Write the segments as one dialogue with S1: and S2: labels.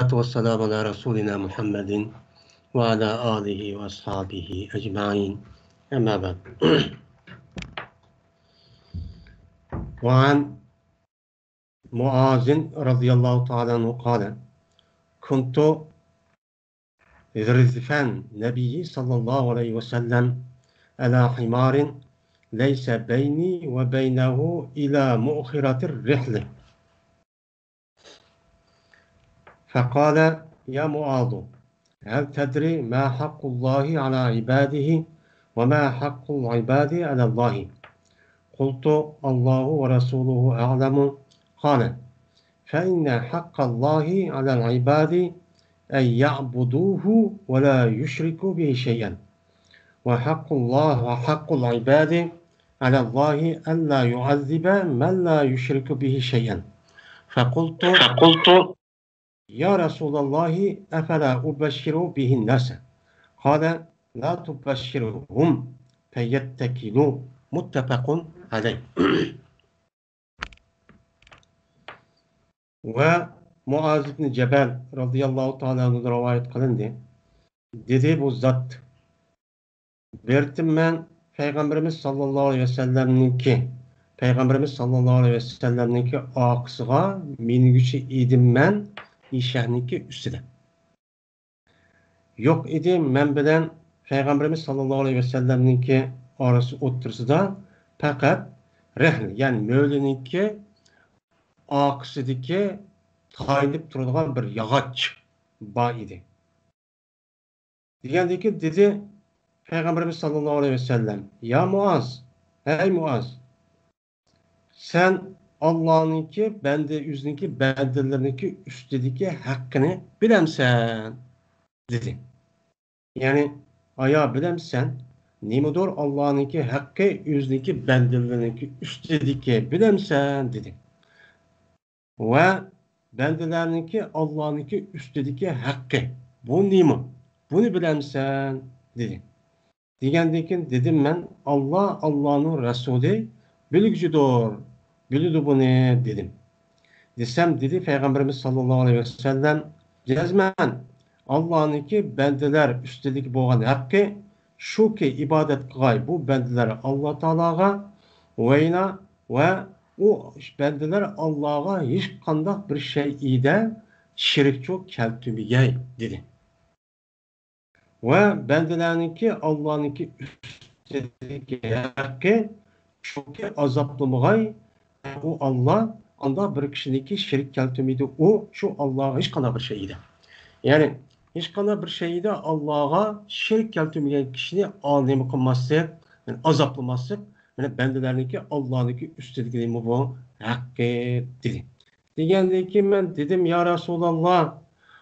S1: والسلام على رسولنا محمد وعلى آله وأصحابه أجمعين أما بعد. وعن معاذ رضي الله تعالى عنه قال كنت ردف النبي صلى الله عليه وسلم على حمار ليس بيني وبينه إلى مؤخرة الرحلة فقال يا معاذ هل تدري ما حق الله على عباده وما حق العباد على الله؟ قلت الله ورسوله أعلم. قال فإن حق الله على العباد أن يعبدوه ولا يشركوا به شيئا وحق العباد على الله ألا يعذب من لا يشرك به شيئا. فقلت يا رسول الله أفلا أبشر به الناس؟ قال لا تبشرهم فيتكلوا. متفق عليه. Ve Muaz ibn Cebel radıyallahu ta'ala'nın rivayet kılındı. Dedi bu zat verdim ben Peygamberimiz sallallahu aleyhi ve sellem'ninki akısıga minigüçü idim ben işehninki üstüde. Yok idim men bilen Peygamberimiz sallallahu aleyhi ve sellem'ninki arası otursida fakat rehl yani Mevlininki akısıdaki tayinip turulgan bir yağaç bağ idi. Diyendeki dedi Peygamberimiz sallallahu aleyhi ve sellem ya Muaz, ey Muaz sen Allah'ınki bende yüzünki bendelerinki üstündeki hakkını bilemsen dedi. Yani ayağı bilemsen nimedir Allah'ınki hakkı yüzünki bendelerinki üstündeki bilemsen dedi. Ve bendelerinki Allah'ınki üstündeki hakkı bu nime? Bunu bilemsen dedi. Digendeki dedim ben Allah Allah'ın Resulü bilgücüdür. Bilidu bunu dedim. Desem dedi Peygamberimiz sallallahu aleyhi ve sellem cezmen Allah'ınki bendeler üstündeki boğan hakkı şu ki ibadet kılay bu bendeler Allah Teala'ga veyna ve o bendeler Allah'a hiç kandak bir şey ide şirkçi keltümüge dedi. Ve bendelerinki Allah'ınki üstündeki hakkı şu ki azaplamagay o Allah anda bir kişideki şirk keltümüydü o şu Allah'a hiç kandak bir şeydi. Yani hiç kandak bir şeydi Allah'a şirk keltümügen kişini alnemi kılmazsak yani azaplamazsak yani bendelerinki Allah'ınki üstündeki bu hakkı dedi. Degендeki ben dedim ya Resulallah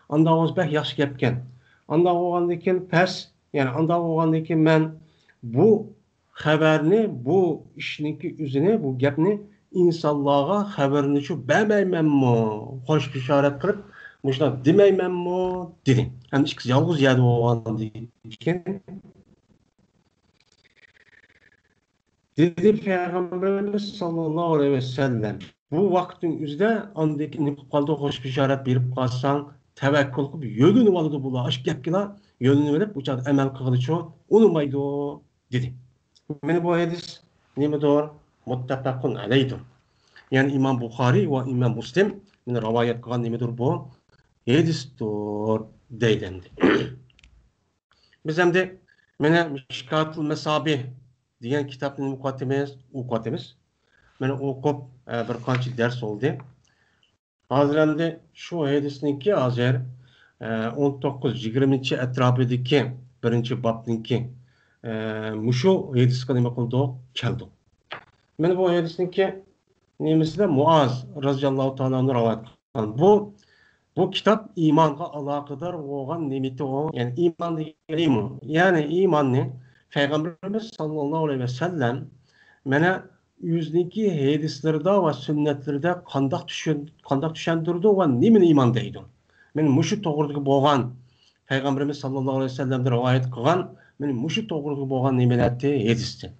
S1: anda oğuz bək yaxşı gepken anda oğandaki pes yani anda oğandaki ben bu haberini bu işinki üzerine bu gepni insanlığa haberini şu bəməyəm mi? Hoş işaret kılıp muşla deməyəm mi? Dedi. Yani işkisi yalğız yedi oğandaki dedi Peygamberimiz sallallahu aleyhi ve sellem bu vaktin üzde andaki ne kaldı hoş işaret verip kalsan tevekkül kılıp yönünü alıdı bula aşk yapkıla yönünü verip uçak emel kılıçı unutmaydı dedi. Yani bu hadis ne doğru muttefakun aleydir. Yani İmam Bukhari ve İmam Müslim yani rivayet kılan nedir bu hadistir deylendi. Biz hem de mene Mişkatul Mesabih diyen kitabın mukaddimemiz mene okup bir kançı ders oldu. Hazırlandı şu hadisninki hazır 19-20 etrafındaki birinci babninki muşu hadis kadime kıldı keldi. Mene bu hadisninki nemesi de Muaz radıyallahu ta'ala'nın rivayet kılan. Bu kitap imanla alakadar olan nimeti o. Yani iman değil mi? Yani iman ne? Peygamberimiz sallallahu aleyhi ve sellem mene yüzdeki hadislerde ve sünnetlerde kandak düşendirdi ve nimin iman deydi. Men muşu toğruluğu boğan Peygamberimiz sallallahu aleyhi ve sellem'de rivayet kılan men muşu toğruluğu boğan nimeleti hadisti.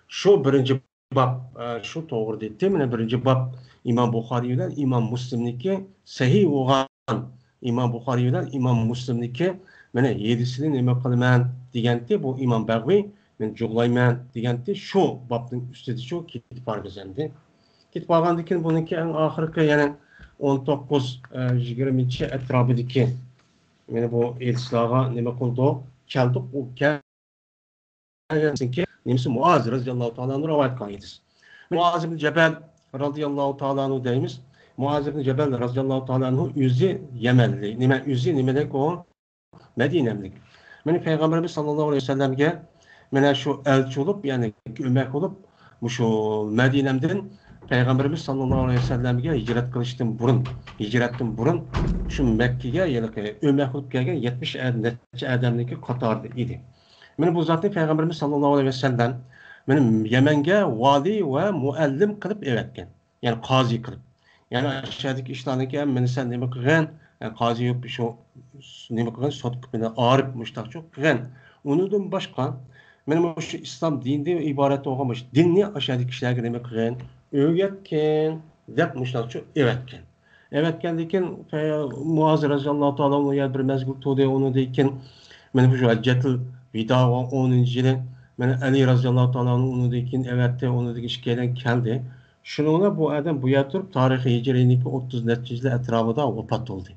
S1: Şu birinci bab şu toğru dedi. Mene birinci bab İmam Bukhari ile İmam Müslim'deki sahih olan İmam Buxoriy bilan İmam Muslimniki mana 7sini nima qilaman deganda bu İmam Bag'viy men jug'layman deganda shu bobning ustida shu ketib borgandi. Ketib borgandan keyin buniki eng oxirgi yana 19-20 atrofidagi mana bu elchilarga nima qildik? Keldik u kelganki nimasi Muaz radhiyallohu ta'ala anhu rivoyat qilgan. Muaz ibn Jabal radhiyallohu ta'ala anhu deymiz. Muaz ibn Jabal radhiyallohu ta'ala anhu o'zi Yamanli. Nima o'zi nimadak o? Madinamlik. Mana payg'ambarimiz sollallohu alayhi vasallamga mana shu elchi bo'lib, ya'ni ko'mak bo'lib, shu Madinamdan payg'ambarimiz sollallohu alayhi vasallamga hijrat qilishdan burun shu Makkaga o'mak bo'lib kelgan 70 odamniki qatorida edi. Mana bu zotni payg'ambarimiz sollallohu alayhi vasallam mana Yamanga vali va muallim qilib evatgan. Ya'ni qozi qilib. Ya'ni aşağıdaki ishlarniki meni sen nima qilgan? Qozi yo'q shu nima qilgan? Sot bilan arif mushtaqcho qilgan. Undan boshqa mana shu islom dinidan iborat bo'lgan dinni aşağıdaki kishilarga nima qilgan? O'rgatgan, deb mushtaqcho evatgan. Evatgandan keyin Muaz roziyallohu ta'ala uni bir mazgul to'di uni dekin mana shu hajjatul vido 10-yili mana Ali roziyallohu ta'ala uni dekin evatdi, uni dekin ishkedan keldi. Şununla bu adam bu yatırıp tarihi hicriniki 30 neticeli etrafında vefat oldu.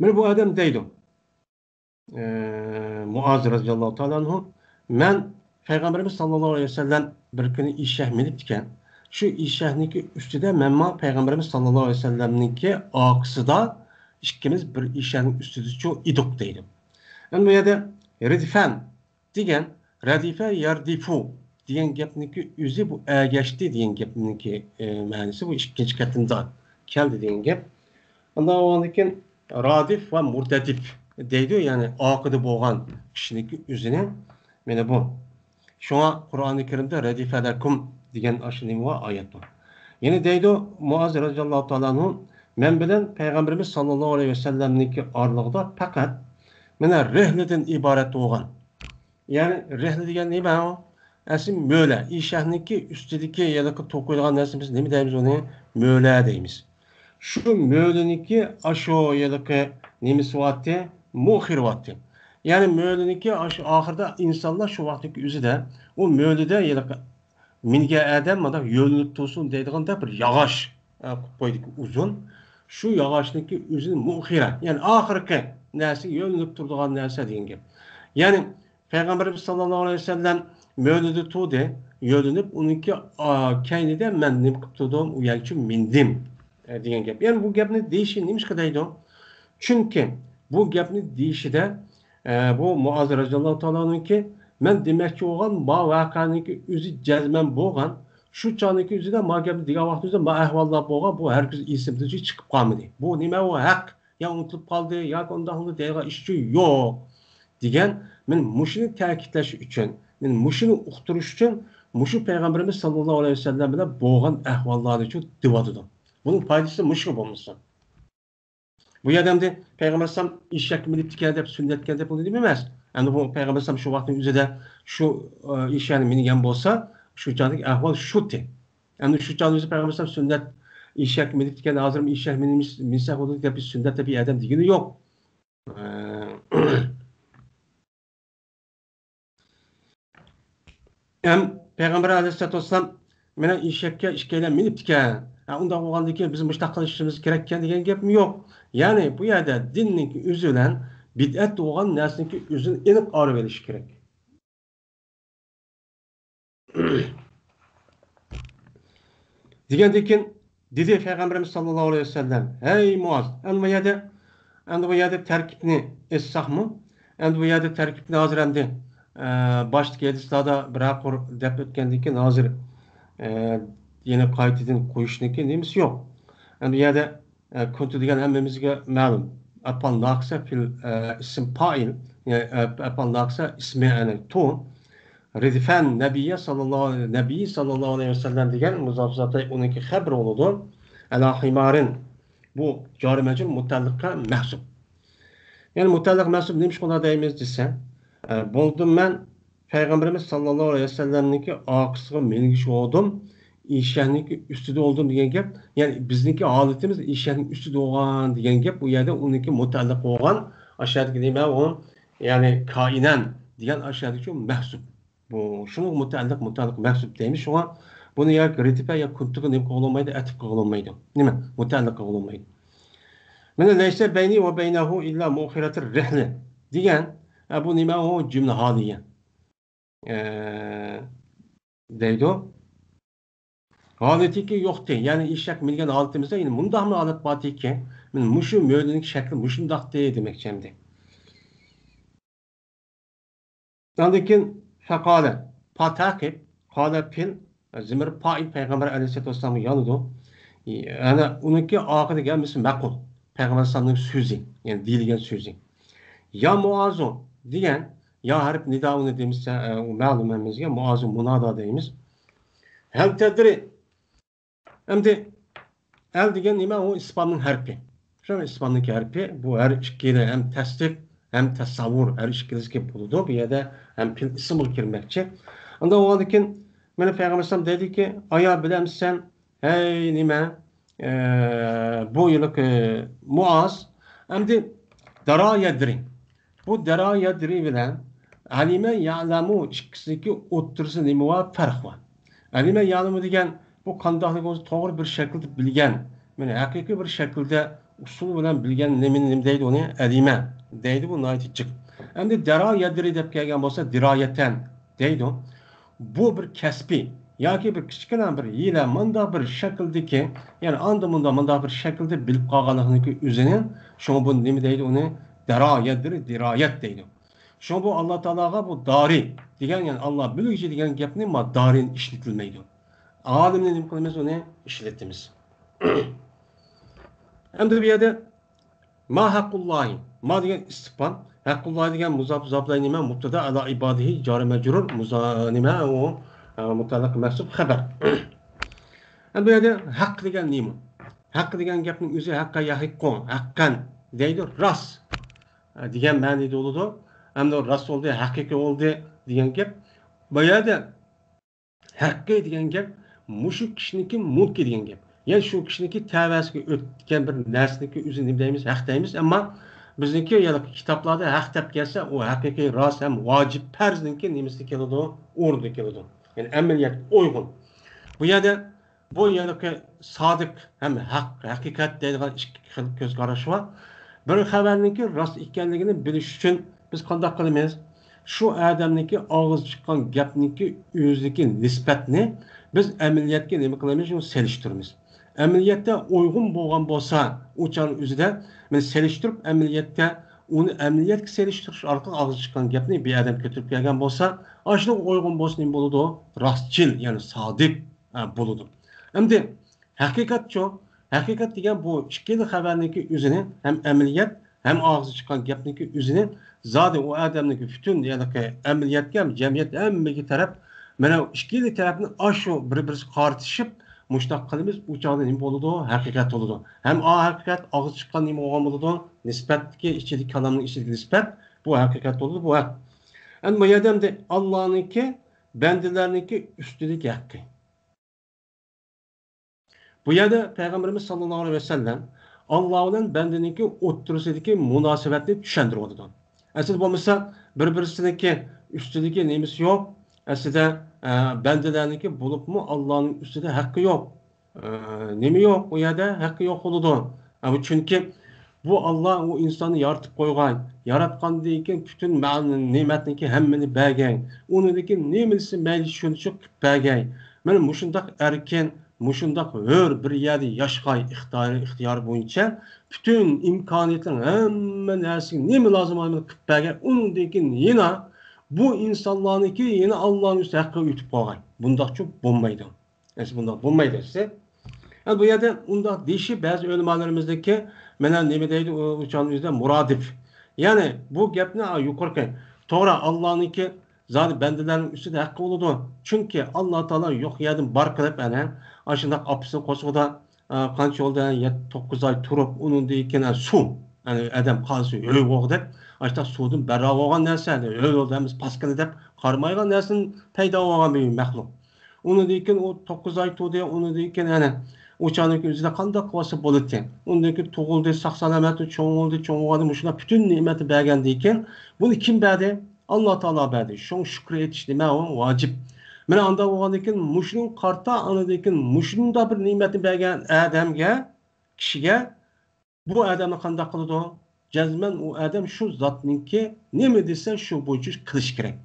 S1: Ben bu adam deydim. Muaz radıyallahu ta'ala anhu. Ben Peygamberimiz sallallahu aleyhi ve sellem bir günü işeh miniptiken şu işehniki üstüde memma Peygamberimiz sallallahu aleyhi ve sellem'ninki akısıda ikimiz bir işehnin üstüde çok iduk deydim. Ben bu yerde redifen diyen redife yardifu diyen gapniki o'zi bu geçti diyen gapniki ma'nosi bu ikkinchi katında keldi diyen gap. Ondan oğandan keyin radif va murtadif deydi, ya'ni oqida bo'lgan kishiniki o'zini mana bu. Shunga Qur'oni Karimda radifalakum degan ashlim va oyat bor. Yine deydi Muaz radhiyallohu ta'ala anhu men bilan payg'ambarimiz sallallohu alayhi vasallamniki oralig'ida faqat mana rihladan iborat bo'lgan. Ya'ni rihla degan nima o? Aslında möle, işahniki üstüdeki ya da to'qiydigan narsamiz nima deymiz uni? Möle deymiz. Şu möleniki aşo ya da nemisi vaqti muhir vaqti. Yani möleniki ahirda insanlar şu vaqtdagi o'zida o mölede ya da minga adam mana yo'linib tursin deydiganda bir yog'och qo'ydik uzun. Şu yog'ochniki o'zini muhira, yani oxirgi narsa yo'linib turadigan narsa degan gap. Yani Peygamberimiz sallallahu aleyhi ve sellem Mövlüdü tuğdu, yölünüp onunki kaynide men nima qilib turdim, u yerga mindim degan gap. Yani bu gapni deyishi nima qadaydi? Chunki bu gapni deyishida bu Muaz roziyallohu ta'ola'ningki men demoqchi bo'lgan bu voqeaniki o'zi jazman bo'lgan, shu chog'niki o'zida ma gapni degan vaqtimizda ma ahvollar bo'lgan, bu hargiz esimdan chiqib qolmadi. Bu nima u haq, ya unutilib qoldi, yoki undaqli degan ish yo'q degan men mushuni ta'kidlash uchun men mushuni uqtirish uchun mushu payg'ambarimiz sallallohu alayhi vasallam bilan bo'lgan ahvollarni uchun devodim. Buning foydasi mushu bo'lmasa. Bu odamda payg'ambar sallam eshak minib tikan deb sunnatgan deb uni emas. Endi bu payg'ambar sallam shu vaqtning o'zida shu eshakni mingan bo'lsa, shu chog'dagi ahvol shuti. Endi shu chog'da o'zi payg'ambar sallam sunnat eshak minib tikan, hozir eshak minsa bo'ldi deb sunnat deb adam degani yo'q. Hem Peygamber Aleyhisselatü Vesselam mena eshakka ishkaylan minibdikan. Undan bo'lgandan keyin biz mushtaq qilishimiz kerakkan degan gap yo'q. Ya'ni bu yerda dinning o'zi bilan bid'at bo'lgan narsaniki o'zini aniq olib olish kerak. Degandan keyin dedi Peygamberimiz sallallohu alayhi vasallam: "Ey Muaz, endi bu yerda tarkibni essaqmi? Endi bu yerda tarkibni hozir endi başlık hadislarda bırakır dep ötkendikin hazır yine kayıtedin koyuşundaki neyimiz yok. Yani bir yerde kuntu diyen hemmimizge malum. Apal naksa fil isim pail, yani apal naksa ismi yani ton. Redifen Nebiye sallallahu aleyhi ve sellem diyen muzafzatı onunki haber oludu. Ala himarin bu carimecil mutallika mehsub. Yani mutallik mehsub neymiş buna deyimiz desen. Buldum ben Peygamberimiz sallallahu aleyhi ve sellem'ninki akısıga mingiş oldum. ishakniki ustida oldim degan gap, ya'ni bizniki holatimiz ishakning ustida olgan degan gap, bu yerda uniki mutaalliq bo'lgan ashadagi nima u, ya'ni koinan degan ashadagi shu mahsub. Bu shunga mutaalliq mahsub deymiz. Shunga buni ya ritifa ya kuntiga nima qilolmaydi, atib qilolmaydi. Nima? Mutaalliq qilolmaydi. Mana laysa bayni va baynahu illa mu'khiratir rihli degan bu nima u jumla holiya. Deydi. Halatiki yo'qdi. Ya'ni eshak mingan holatimizda endi mundaqmi holat borki, men mushu mo'ylining shakli mushundaqdi demoqchimdi. Lekin faqala pataqib qala fil zimir fa'il payg'ambar alayhisolatu vasallamga yonidu. Ana uniki oxiriga gelmesi maqul. Payg'ambar sallallohu so'zi, ya'ni deyilgan so'zi. Ya muazu degan ya harf nidauni demişse o ma'lumimizga muazu munada deymiz. Hal tadri. Endi el degan nima o ispanning harfi. Şu ispanning harfi bu her ikkili hem tasdiq hem tasavvur her ikkilisi bo'ladi. Bu yerda hem fil ismul kirmekçi. Onda o dekin mana Peygamber sallam dedi ki aya bilemsen hey nima bu yıllık Muaz endi dara yadri. Bu dara yadri bilen alime ya'lamu ikkisidagi o'ttirisi nima va farq bor. Alime ya'lamu degan bu qandoqligimizni to'g'ri bir shaklda bilgan, mana haqiqiy bir shaklda usul bilan bilgan nima deydi uni alima deydi bu naytichiq. Endi dara yadri deb kelgan bo'lsa diroyatan deydi. Bu bir kasbi yoki bir kichkina bir hiyla manda bir shakldagi, ya'ni manda bir shaklda bilib qolganligini o'zini, shunga bu nima deydi uni dara yadri diroyat deydi. Shunga bu Alloh taologa bu dori degan, ya'ni Alloh biluvchi degan gapni ma dorin ishlatilmaydi. Alimni nima qilamiz uni ishlatamiz. Endi bu yerda ma haqqullohi, ma degan istifhom, haqqullohi degan muzaf zobday nima mubtada ala ibadihi jari majrur nima u mutallaq mahsub xabar. Endi bu yerda haqq degan nima? Haqq degan gapning o'zi haqqa yahiqqu, haqqan deydi, ras degan ma'noda bo'ladi. Endi ras bo'ldi, haqiqiy bo'ldi degan gap. Bu yerda haqqi degan gap mushu kishiniki mulki degan gap. Yani şu kişiniki tavasiga o'tgan bir narsaniki o'zini deymiz, haq deymiz, ammo bizniki yana kitoblarda haq deb kelsa, o haqiqiy rost ham vojib farzniki nimasi keladi, o'rni keladi. Yani amaliyat uyg'un. Bu yerda bu yanaki sodiq ham haq, haqiqat deydigan ikki xil ko'z qarash bor. Bir xabarniki rost ekanligini bilish uchun biz qanday qilamiz? Şu odamniki og'iz chiqqan gapniki o'zidagi nisbatni biz amaliyatga nima qilamiz? Shuni selishtiramiz. Ameliyatda uygun bo'lgan bo'lsa, uçan o'zida men selishtirib ameliyatda uni ameliyatga selishtirish orqali og'iz chiqqan gapni bir odam ko'tarib kelgan bo'lsa, ashuna uygun bo'lsa nima bo'ladi? Rostchil, ya'ni sodiq bo'ladi. Endi haqiqatchi, haqiqat degan bu ikkili xabarniki o'zini ham ameliyat hem og'iz chiqqan gapniki o'zini zodi o odamniki butun ya'ni ameliyatga ham jamiyat hammaga taraf mana ikkili tarafni ashu bir-birisi qartishib Muştaq qilimiz uçağda nima bo'ladi? Haqiqat bo'ladi. Hem o haqiqat og'iz chiqqan nima bo'lgan bo'ladi? Nisbatki ichidagi kalamning ichidagi nisbat bu haqiqat bo'ladi, bu haq. Endi bu yerda ham Allohniki bandalarniki ustidagi haqqi. Bu yerda Payg'ambarimiz sollallohu alayhi vasallam Alloh bilan bandaniki o'ttirisidagi munosabatni tushuntiryapti. Aslida bo'lmasa bir-birisiniki ustidagi nimasi yo'q. Aslida bandalarniki bo'libmi Allohning ustida haqqi yo'q. Nima yo'q? U yerda haqqi yo'q bo'ladi. Ama chunki bu Alloh o insonni yaratib qo'ygan, yaratgandan keyin butun ne'matniki hammani bergan. Unidagi nemasi mayli shuncha qilib bergan. Mana mushundaq erkin, mushundaq hur bir yerda yashqay ixtiyor bo'yicha butun imkoniyatning hamma narsaga nima lozim bo'lganini qilib bergan. Uningdan yana bu insanlarniki yine Allah'ın üstü hakkı ütüp koygan. Bundak çok bulmaydı. Yani bundak bulmaydı size. Yani bu yerde bundak dişi bazı ölümalarımızdaki menen nemedeydi o uçağın yüzde muradif. Yani bu gap ne yukarı. Sonra Allah'ınki zaten bendilerin üstü de hakkı oldu. Çünkü Allah Teala yok yerden bar kılıp yani aşında apısını kosuda kanç oldu yani 9 ay turup onun deyken su. Yani adam kalsı öyle oldu. Açta sudun berra olgan narsa, öyle oldu, paskını dep qarmaygan narsanın payda olgan bir məxluq. Ondan keyin o 9 ay to'di, ondan keyin ana o'shaning o'zida qanday qilsa bo'ladi. Undan keyin tug'ildi, sog' salomat, cho'ng bo'ldi, cho'ng bo'ldi, shuna butun ne'matni bergandan keyin buni kim berdi? Alloh taolo berdi. Shung shukr etish nima u vojib. Mana unda bo'lgandan keyin mushning qarta anadan keyin mushunda bir ne'matni bergan odamga, kishiga bu odamni qanday qiladi? Jazman u odam shu zotningki nima desa shu bo'yicha qilish kerak.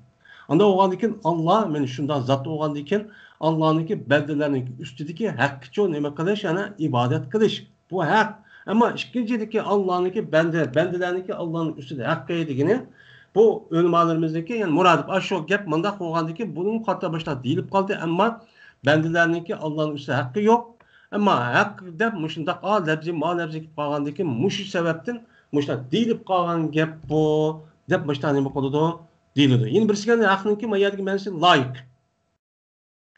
S1: Anda olgandan keyin Alloh men shunday zot olgandan keyin Allohniki bandalarning ustidagi haqqi nima qilish, ana ibodat qilish. Bu haq. Ammo ikkinchidagi Allohniki bandalarniki Allohning ustida haqqi degani bu ulamolarimizdagi yani muradib shu gap bunda bo'lgandan keyin buning qatta boshqa deyilib qoldi, ammo bandalarniki Allohning ustida haqqi yo'q. Ammo haq deb mushundaq labzi qolgandan keyin mush sababdan mushta deyilib qolgan gap bu deb boshqa nima qiladi? Deyiladi. Yine birisiga haqniki mayadagi ma'nosi loyiq.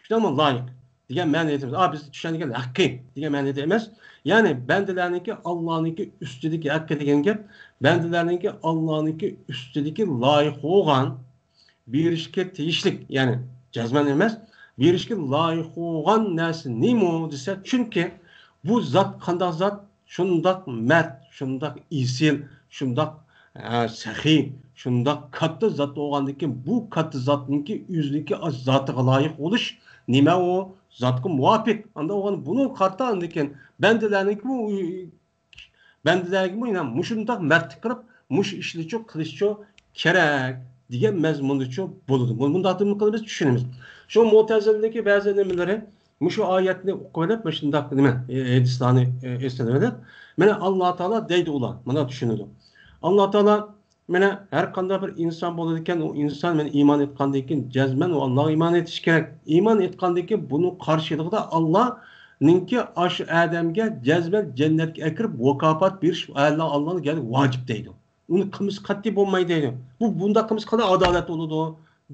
S1: Shunami loyiq degan ma'no aytamiz. Biz tushunadigan haqqi degan ma'noda emas. Ya'ni bandalarniki Allohniki ustidagi haqqi degan gap, bandalarniki Allohniki ustidagi loyiq bo'lgan berishga tegishlik, ya'ni jazman emas, berishga loyiq bo'lgan narsa nima desa, chunki bu zot qanday zot? Shundoq mard, shundoq isil, shundoq sahiy, shundoq katta zot bo'lgandan keyin bu katta zotningki o'ziniki zotiga loyiq bo'lish nima u? Zotga muvofiq. Anda o'g'an buni qarta keyin bandalarniki bu bandalarga bu ham mushundoq mardlik qilib, mush ishlichi qilishchi kerak degan mazmundacha bo'ladi. Bundoq qilib tushunamiz. Shu Mu'tazilniki ba'zi nimalari mushu oyatni o'qib, shundoq nima hadislarni eslanib, mana Alloh taolo deydi ular. Mana tushunadi. Alloh taolo mana har qanday bir inson bo'ladi ekan, u inson men iymon etgandan keyin jazman u Allohga iymon etish kerak. Iymon etgandan keyin buni qarshiligida Allohninki ash odamga jazman jannatga akirib mukofot berish Allohga vojib deydi. Uni qilmish qat'iy bo'lmaydi deydi. Bunda qilmish qanday adolat bo'ladi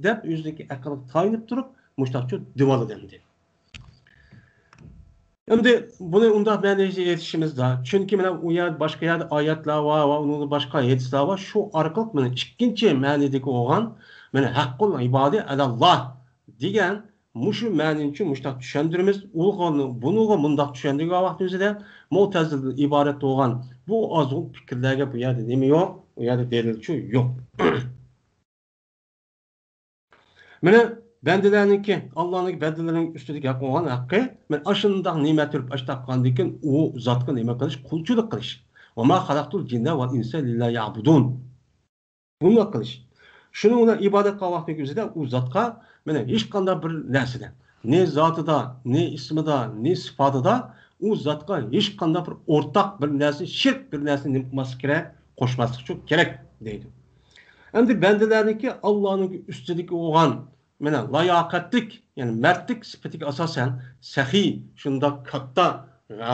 S1: deb o'zidagi aqlga tayinib turib, mushtaqcha divoladi endi. Endi buni unda ma'noga yetishimizda, chunki mana u yer boshqa yer oyatlar va uni boshqa hadislar va shu orqali mana ikkinchi ma'nodagi bo'lgan mana haqqul ibodi alalloh degan mushu ma'noni mushtaq tushundiramiz. Buni bundoq tushundirgan vaqt o'zida Mu'tazil iborat bo'lgan bu ozg'un fikrlarga bu yerda nima yo'q, u yerda dalilchi yo'q. Mana bandalarniki Allohning bandalarining ustida gap bo'lgan haqqi, men ashundoq ne'mat turib ashtaqgandan keyin u zotga nima qilish, qulchilik qilish. Va ma xalaqtul jinna val insa lillahi ya'budun. Buni qilish. Shuni uni ibodat qilgan vaqtning o'zida u zotga mana hech qanday bir narsada, ne zotida, ne ismida, ne sifatida u zotga hech qanday bir o'rtaq bir narsa, shirk bir narsa nima qilmas kerak, qo'shmaslik kerak deydi. Endi bandalarniki Allohning ustidagi bo'lgan mana layoqatlik, ya'ni mardlik sifatiga asosan sahiy, shundoq katta,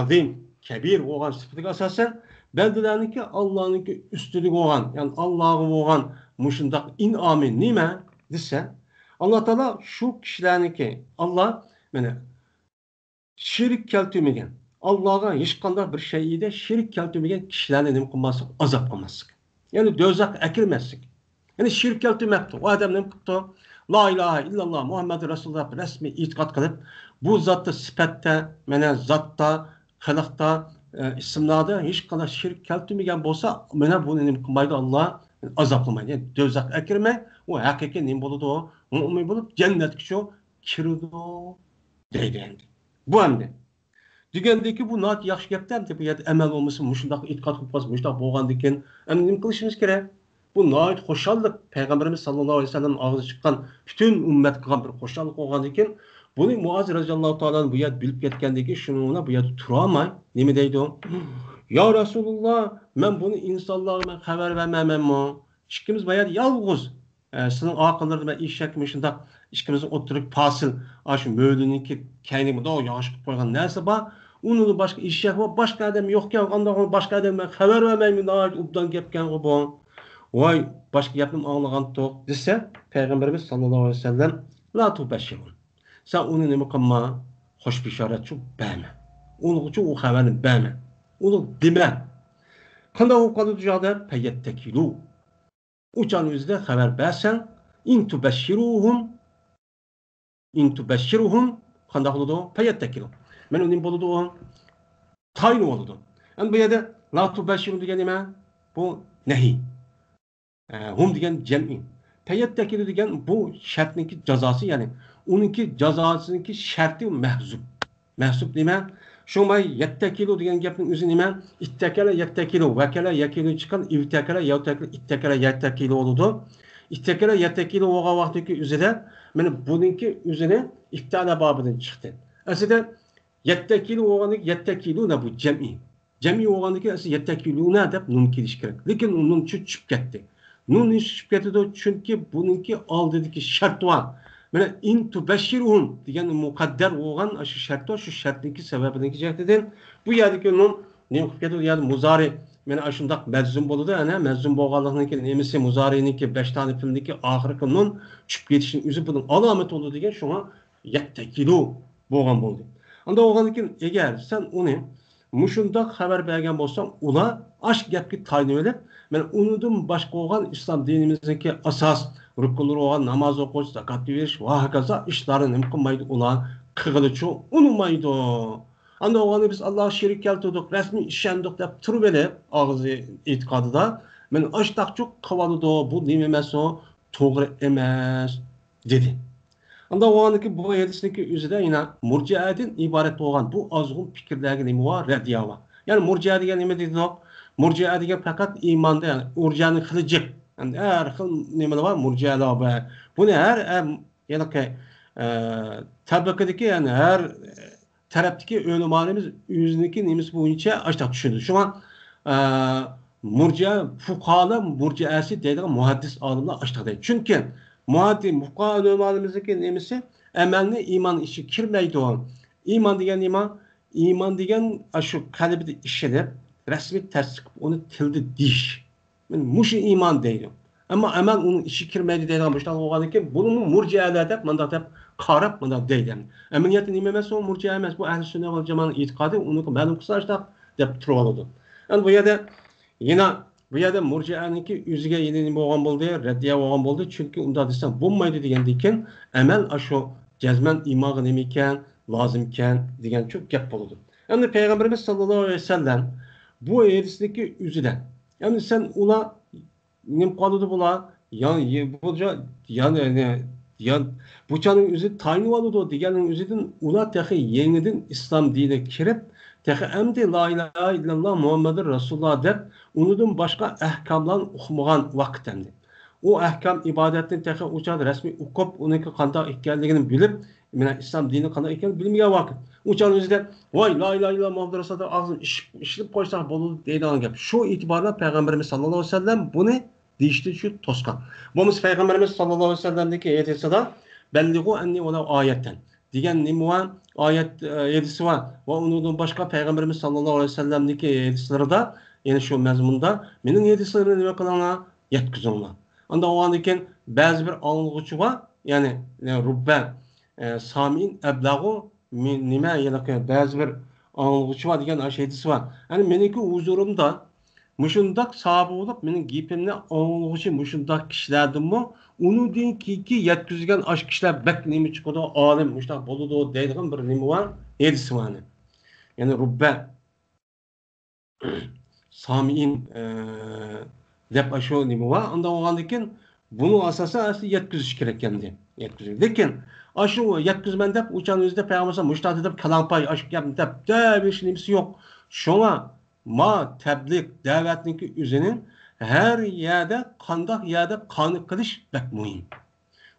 S1: azim, kabir bo'lgan sifatiga asosan bandalarniki Allohniki ustidagi bo'lgan, ya'ni Allohga bo'lgan mushundoq in'omi nima desa, Alloh taolo shu kishilarniki Alloh mana shirk keltirmagan, Allohga hech qanday bir shayda shirk keltirmagan kishilarni nima qilmaslik, azob qilmaslik. Ya'ni do'zax akirmaslik. Yani şirk keltirmekti. O adam ne yaptı? La ilahe illallah Muhammed Resulullah resmi itikad kılıp bu zatta sifette, mene zatta, kılıkta, isimlerde hiç kadar şirk keltirmegen bolsa mene bunu ne kılmaydı Allah azaplaymaydı. Yani dözak ekirme o hakiki ne buludu o? Mu'min bulup cennet kişi kirdi deydi endi. Bu endi. Degandeki bu nat yaxshi gapdan bu yerda amal olmasa mushundaq itikad qilib qolsa mushundaq bo'lgandan keyin nima qilishimiz kerak? Bu nait xo'shallik Peygamberimiz sallallohu aleyhi ve sellem ağzı çıkan bütün ümmet kılgan bir xo'shallik olgandan keyin bunu Muaz radhiyallohu ta'ala bu yerda bilib ketgandan keyin shuni bu yerda tura olmay nima deydi u? Ya Rasulullah, men buni insonlarga xabar bermaymanmi? Ikkimiz bu yerda yolg'iz. Sizning aqllarda men eshakmi shundaq ikkimizni o'tirib pasil, shu mo'liniki kayni bu yaxshi qilib qo'ygan narsa bor. Uni boshqa eshak va boshqa odam yo'qkan, qanday boshqa odamga xabar bermayman, obdan gapkan bu. Vay başka yapım anlagan toq dese Peygamberimiz sallallahu aleyhi ve sellem la tubashirun. Sen onu ne kılma, hoş bir işaret çok bəmə. Onu için o haberini bəmə. Onu deme. Kanda o kadar dünyada peyettekilu. Uçan yüzde haber versen in tubashiruhum qanday bo'ladi? Payatda kilo. Men uning bo'ladi o tayini bo'ladi. Yani bu yerda la tubashiru degan nima? Bu nahiy. Hum degan jam'i. Payatda kilo degan bu shartniki jazosi, ya'ni uningki jazosiniki sharti mahzub. Mahzub nima? Şomay yettekilo degan gapning o'zi nima? Ittakala yettekilo, vakala yakilo chiqqan, ivtakala yavtakala ittakala yettekilo bo'ladi. Ittakala yettekilo bo'lgan vaqtdagi o'zida mana buningki o'zini iftala bobidan chiqdi. Aslida yettekilo bo'lgandek yettekilo na bu jam'i. Jam'i bo'lgandagi aslida yettekilona deb nun kelish kerak. Lekin nun tushib ketdi. Nun tushib ketdi chunki buningki oldidagi shart bor. Mana in tubashirhum degan muqaddar bo'lgan shu shart shu shartniki sababidan kelgan. Bu yerdagi nun ne qilib ketdi? Yani muzari mana shundoq mazmun bo'ladi. Ana mazmun bo'lganligining nemisi muzariniki 5 tane filmdagi oxirgi nun tushib ketishning o'zi buning alomati bo'ladi degan shunga yettakilo bo'lgan bo'ldi. Unda bo'lgandan keyin agar sen uni mushundoq xabar bergan bo'lsang, ular ash gapga taynib olib, men unidan boshqa bo'lgan islom dinimizdagi asos rukunlar olan namaz okuş, zakat veriş ve hakaza işlerini nima qilmaydi, ular qilg'ilichu unmaydi. Anda o'g'ani biz Alloh sherik keltirdik, rasmiy ishondik deb turib elib, og'zi e'tiqodida men ashtaqchuq qiladi, bu nima emas, to'g'ri emas dedi. Anda o'g'aniki bu hadisniki o'zida yana murjiadan iborat bo'lgan bu ozg'un fikrlarga nima bor? Radiya bor. Ya'ni murji'a degan nima deydi? Murji'a degan faqat iymonda, ya'ni urjani qilijib yani her xil nimalar var, murcialar var. Bunu her yani tabakadaki yani her taraftaki ölemanimiz yüzündeki nimesi boyunca açtık düşündü. Şu an murcia fukahalar murciası dediğim muhaddis alimler açtık değil. Çünkü fukaha ölemanimizdeki nimesi emelli iman işi kirmeydi o. İman degen iman degen şu kalbide işlenip resmi tasdik onu tilde diş. Ben muşu iman deydim. Ama hemen onun işi kirmedi deyden baştan olgadı ki bunu murcialar dep manda dep qarab manda deyden. Emniyeti nima emas o murcia emas bu ehli sünnet vel cemaatın itiqadi onu ma'lum qilsashda dep turib oladi. Yani bu yerda murcianiki o'ziga yeni nima bo'lgan bo'ldi, raddiya bo'lgan bo'ldi. Chunki unda desam bo'lmaydi degandan keyin amal shu jazman iymonga nima ekan, lozim ekan degan çok gap bo'ladi. Endi payg'ambarimiz sallallohu alayhi vasallam bu hadisdagi o'zidan yani sen ula nim kalıdı bula yani bu çanın üzü tayini valıdı diğerinin üzüdün ula tehi yenidin İslam dine kirip tehi emdi la ilahe illallah Muhammedur Resulullah dep unudun başka ehkamlan okumagan vakit emdi. O ehkam ibadetin tehi uçadı resmi ukup onunki kanda ihtiyaçlarını bilip İslam dini kanda ihtiyaçlarını bilmeyen vakit. Uçanın üzüde vay la ilahe illallah Muhammedur Resulullah ağzını işlip koysak bolu deyden gibi. Şu itibarla Peygamberimiz sallallahu aleyhi ve sellem bunu değişti şu toskan. Bu Peygamberimiz sallallahu aleyhi ve sellem'deki hadisi de belliğu enni ola ayetten. Diyen nimuan ayet hadisi var. Ve onun başka Peygamberimiz sallallahu aleyhi ve sellem'deki hadisleri de yani şu mezmunda benim hadislerini ne kadar yetkizonlar. Anda o andaki bazı bir anlıqçı var. Yani rubbe sami'in eblağı nima yani bazı bir anlıqçı var diyen hadisi var. Yani benimki huzurumda muşundak sahibi olup benim gipimle anlıqçı muşundak kişilerdim mi? Onu deyin ki yetkizgen aşk kişiler bek nemi çıkıyordu, alim muştak boludu deydiğim bir nemi var, hadisi var. Yani rubbe sami'in dep aşo nemi var. Ondan oğandakin bunu asası yetkiziş gerekkendi. Yetkiziş. Lekin aşo yetkizmen dep uçan özde peygamberse muştak edip kalampay aşk yapın dep de bir şeyimiz yok. Şuna ma tebliğ davetninki üzerinin her yerde kandak yerde kanık kılış bek mühim.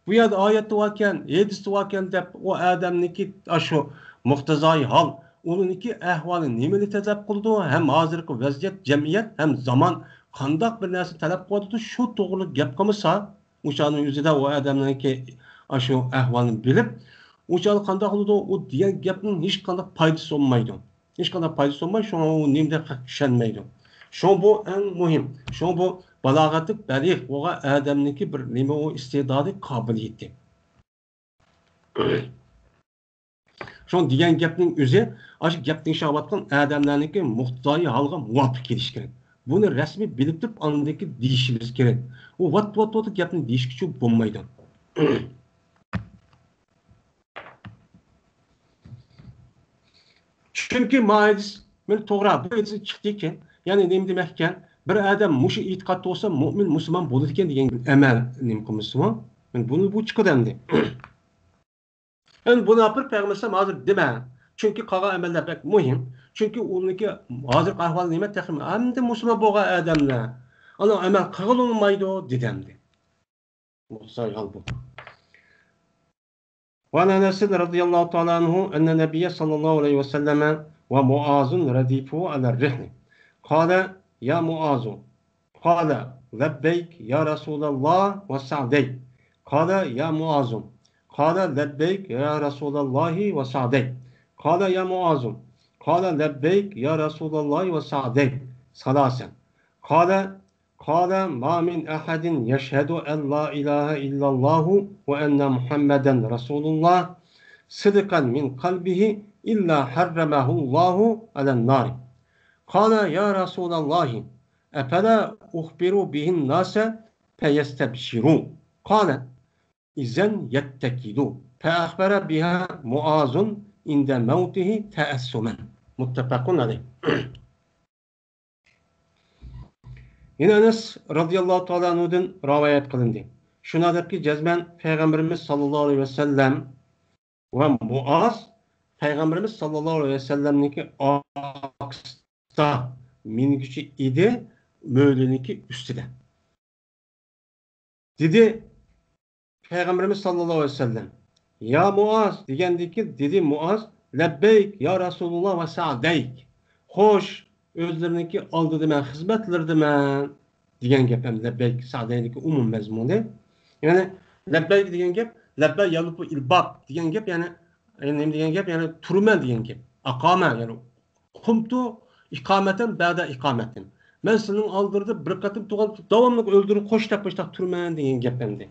S1: Bu yerde ayette varken, hadiste varken dep o adamniki aşo muhtezai hal onun iki ehvalini nimeli tezap kıldı hem hazırki vaziyet cemiyet hem zaman kandak bir narsa talep kıldı şu doğruluk gap kılmışsa uçağının yüzüde o adamniki aşo ehvalini bilip uçağı kandak kıldı o diğer gapın hiç kandak paydası olmaydı. Hiç kadar paydası olmaz. Şu an o nimde şenmeydi. Şu an bu en mühim. Şu an bu balagatlık belih. O adamdaki bir nime o istidadı kabiliyeti. Şu an diyen gapning özü aşk gapning şabatkan adamlarındaki muhtayı halga muvafık geliş gerek. Bunu resmi bilip durup anındaki değişimiz gerek. O vat gapning değişikçi bulmaydı. Chunki hadis men to'g'ri bu hadis chiqdiki, ya'ni nima demak ekan? Bir odam mushu e'tiqodda bo'lsa, mu'min musulmon bo'ladi ekan degan amal nima qilmoqmi? Men buni bu chiqadamdi. Yani buni yapıp Peygamber hazır deme. Çünkü kalan emeller pek mühim. Çünkü onunki hazır ahval nimet tekrim. Hem de Müslüman boğa adamlar. Ana emel kağıl olmaydı o dedemdi. Bu sayhal bu. وعن أنس رضي الله تعالى عنه أن النبي صلى الله عليه وسلم ومعاذ رديفه على الرحل قال يا معاذ قال لبيك يا رسول الله وسعديك قال يا معاذ قال لبيك يا رسول الله وسعديك قال يا معاذ قال لبيك يا رسول الله وسعديك ثلاثا قال ما من أحد يشهد أن لا إله إلا الله وأن محمدا رسول الله صدقا من قلبه إلا حرمه الله على النار قال يا رسول الله أفلا أخبر به الناس فيستبشروا قال إذن يتكلوا فأخبر بها معاذ عند موته تأسما متفق عليه. Yine Enes radıyallahu ta'ala anhu'dan rivayet kılındı. Şunadır ki cezmen Peygamberimiz sallallahu aleyhi ve sellem ve Muaz Peygamberimiz sallallahu aleyhi ve sellem'ninki aksta mingiçi idi, möğleninki üstüde. Dedi Peygamberimiz sallallahu aleyhi ve sellem ya Muaz degendiki dedi Muaz lebbeyk ya Resulullah ve sa'deyk hoş özleriniki aldı demen hizmetler demen degen gepem lebbeyk sa'deyniki umum mezmunu yani lebbeyk degen gep lebbeyk yalıp ilbab degen gep yani ne degen gep yani turmen degen gep akame yani kumtu ikameten ba'da ikametin men senin aldırdı bir katım tuğal devamlı öldürüp koş tapıştak turmen degen gepemdi.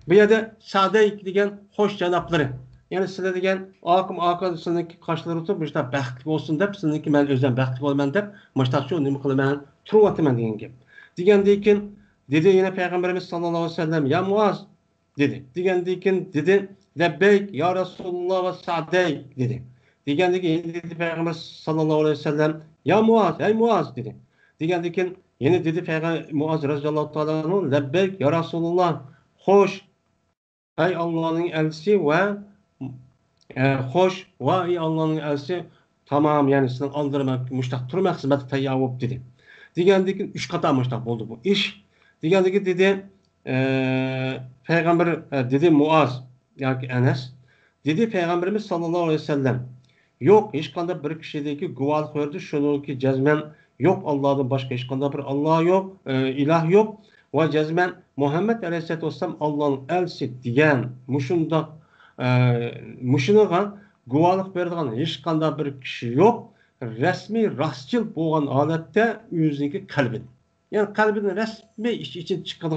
S1: Bu yerde Sadeyk degen hoş canapları. Yani size degen akım akadısındaki kaşları tutup işte bəxtli olsun dep, sizinki ben özden bəxtli olman dep, maçtakçı nimi kılıman truvatı degen gep. Degen deyken dedi yine Peygamberimiz sallallahu aleyhi ve sellem ya Muaz dedi. Degen deyken dedi lebbeyk ya Resulullah ve Sadeyk dedi. Degen deyken dedi Peygamber sallallahu aleyhi ve sellem ya Muaz ey Muaz dedi. Degen deyken yine dedi Peygamber Muaz radıyallahu ta'ala lebbeyk ya Resulullah hoş ey Allah'ın elçisi ve hoş ve ey Allah'ın elçisi tamam yani sizden aldırmak müştak turmak hizmeti teyyavub dedi. Degandeki üç kata müştak oldu bu iş. Degandeki dedi Peygamber dedi Muaz yani Enes dedi Peygamberimiz sallallahu aleyhi ve sellem yok hiç kanda bir kişideki guvalık verdi şunu ki cezmen yok Allah'tan başka hiç kanda bir Allah yok ilah yok ve cezmen Muhammed Aleyhisselatü Vesselam Allah'ın elçisi diyen muşunda muşunuğa guvalık verdiğin hiç kanda bir kişi yok resmi rastçıl boğan alette yüzündeki kalbin yani kalbinin resmi iş için çıkıp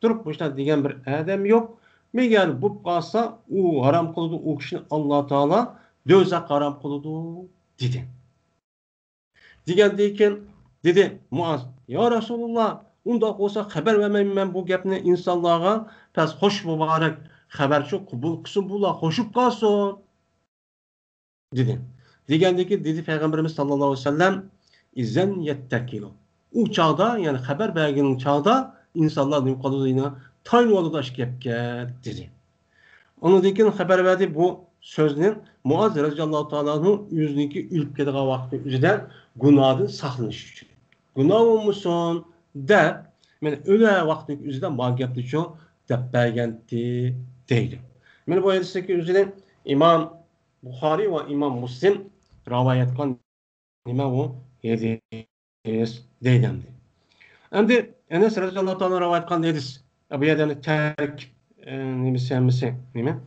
S1: durup işte diyen bir adam yok meğer bu kalsa o haram kılıdı o kişinin Allah Teala dözak haram kılıdı dedi. Diyen deyken dedi Muaz ya Resulullah unda olsa haber vermeyim ben bu gapni insanlarga pes hoş mübarek haberçi kubul kısım bula hoşup kalsın dedi. Degandeki dedi Peygamberimiz sallallahu aleyhi ve sellem izzen yettekilu. O çağda yani haber verginin çağda insanlar ne kalıdığına tayin oldu da gapke dedi. Onu dekin haber verdi bu sözünün Muaz radıyallahu ta'ala'nın yüzündeki ülüp kediği vakti üzerinde günahın saklanışı için. Günah olmuşsun de men öyle vakti üzerinde mağgaplı çok deppegenti değilim. Men bu hadisteki üzerinde İmam Bukhari ve İmam Müslim rivayet kılan nime o hadis değilimdi. Şimdi Enes radıyallahu ta'ala rivayet kılan hadis bu yerden terk nimisi nime?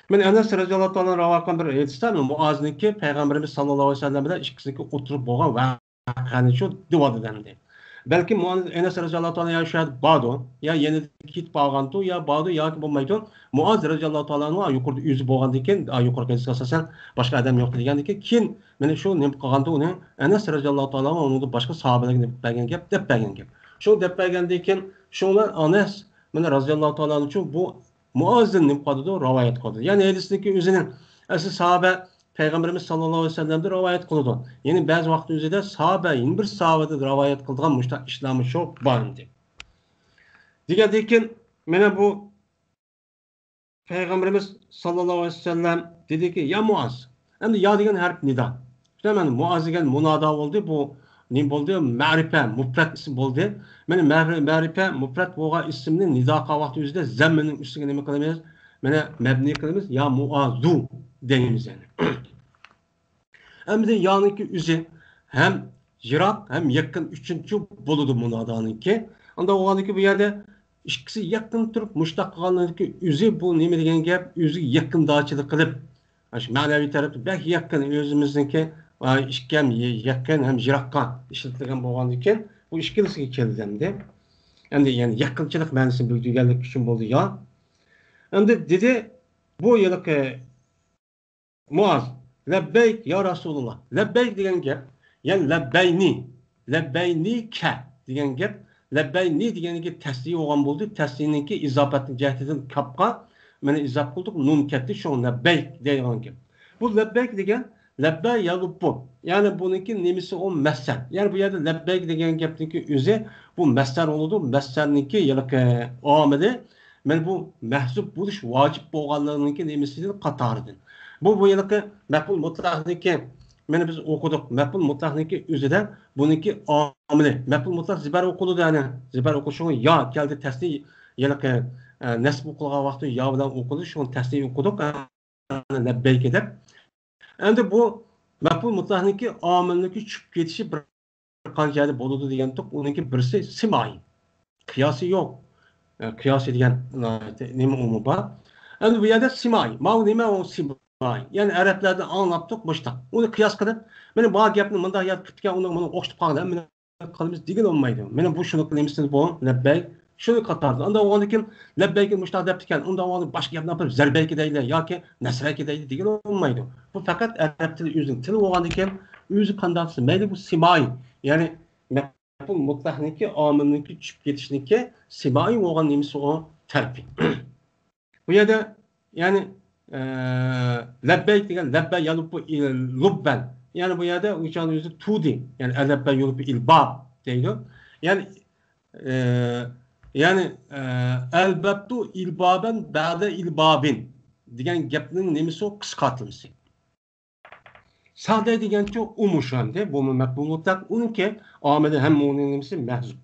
S1: Men Enes radıyallahu ta'ala rivayet kılan bir hadisde Muaz'niki Peygamberimiz sallallahu aleyhi ve sellem bilen ikisini oturup boğan vakani şu divadı dendi. Belki Muaz Enes radıyallahu ta'ala ya şahit bağdı ya yeni kit bağlandı ya bağdı ya ki bulmaydı. Muaz radıyallahu ta'ala'nın yukarıda yüzü bağlandı iken yukarıda esasen başka adam yoktu degandiki kim meni şu ne qilganda uni Enes radıyallahu ta'ala onun başka sahabelerga bergan gap deb bergan gap. Şu deb bergandan şular Enes meni radıyallahu ta'ala uchun bu Muaz'dan ne qildi rivayet qildi. Ya'ni hadisdagi o'zining asli sahabe Peygamberimiz sallallahu aleyhi ve sellem'de rivayet kıldı. Yani bazı vakti üzerinde sahabe, yeni bir sahabede rivayet kıldıgan muşta İslam'ı çok barındı. Diğerdekin mene bu Peygamberimiz sallallahu aleyhi ve sellem dedi ki ya Muaz. Hem de ya degan harf nida. İşte hemen Muaz degan munada oldu. Bu ne oldu? Ma'rife, mufrat isim oldu. Mene ma'rife, mufrat boğa isimni nida kavaqti üzerinde zemminin üstüne nime kılamiz? Mene mebni kılamiz. Ya Muazu deyimiz yani. Hem de yanınki üzü hem jirak hem yakın üçüncü boludu munadanınki. Anda oğanınki bu yerde ikisi yakın turup muştaq qilganligi üzü bu nima degan gap üzü yakın dağçılık qilib shu ma'naviy tarafda belki yakın o'zimizniki ikki ham yakın hem jiroqqa ishlatilgan bo'lgandan keyin bu ikkilisiga keldi endi. Endi yani yaqinchilik ma'nosini bildirganlik uchun bo'ldi yo. Endi dedi bu yilqi Muaz, lebbeyk ya Resulullah. Lebbeyk degan gap, yani lebbeyni ke degan gap, lebbeyni deganiga tasdiq olgan bo'ldi. Tasdiqninki izofatning jihatidan kapqa mana izof qildik. Nun ketdi, shu lebbeyk degan gap. Bu lebbeyk degan lebbey yalubbu. Yani bununki nemisi o messer. Yani bu yerde lebbeyk degan gapniki o'zi bu messer oldu. Messerninki yilqi omili men bu mahzub bo'lish vojib bo'lganligining nemisidan qatoridan. Bu yılki mef'ul mutlaqniki meni biz o'qidik. Mef'ul mutlaqniki o'zida buniki omili. Mef'ul mutlaq zibar o'qildi yani. Zibar o'qishini yo keldi tasdiq yilki nasb o'qilgan vaqtda yo bilan o'qildi. Shuni tasdiq o'qidik. Labbayk deb. Endi bu mef'ul mutlaqniki omilniki tushib ketishi bir qancha yerda bo'ladi degandik. Uniki birisi simay. Qiyosi yo'q. Qiyosi degan nima umumi bor. Endi bu yerda simay. Mau nima o simay. Yani Araplardan anlattık başta. Onu kıyas qilib, meni bu gapni munda yozib ketgan, uni mana o'qitib qolgan, meni qilamiz degan olmaydi. Meni bu shuni qilamiz bu labbay shuni qatardi. Unda o'g'ondan keyin labbayga mushtaq deb ekan, unda o'g'on boshqa gapni olib zarbayga deydi yoki nasrayga deydi degan olmaydi. Bu faqat arab tili o'zining tili o'g'ondan keyin o'zi qandaqsi mayli bu simay. Ya'ni maf'ul mutlaqniki omilniki tushib ketishniki simay o'g'on nemisi o tarfi. Bu yerda yani lebbeyk degan lebbe yalupu lubben. Yani bu yerde uçağın yüzü tudi. Yani lebbe yalupu ilbab deydi. Yani elbettu ilbaben ba'de ilbabin degan gapning nemisi o qisqartılması. Sade degan ki umuşandı. Bu mef'ul mutlaq unki ameli hem onun nemisi mahzub.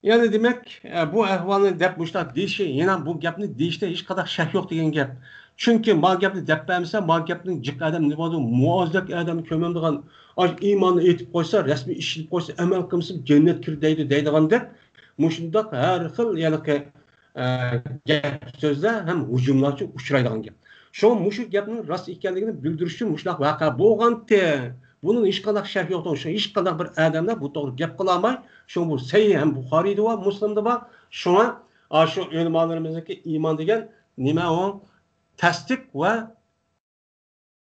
S1: Yani demek bu ehvalini dep muştaq deyişi, yine bu gapni deyişte hiç kadar şek yok degan gap. Çünkü mal gapni dep bermese, mal gapning jiq adam ne bo'ladi? Muozzak adam kömemdigan, imanni etib qo'ysa, rasmiy ish qilib qo'ysa, amal qilsa jannat kir deydigan deb, mushundaq har xil yani gap so'zlar ham hujumlarga uchraydigan gap. Şu mushu gapning rost ekanligini bildirish uchun mushlaq vaqa bo'lganda bunun hiç kadar şek yoktu. Şu hiç kadar bir adamlar bu doğru gap kılamay. Şu bu Sahih hem Bukhari'de var, Müslim'de var. Şuna şu ulemalarımızdaki iman degen nime o tasdik ve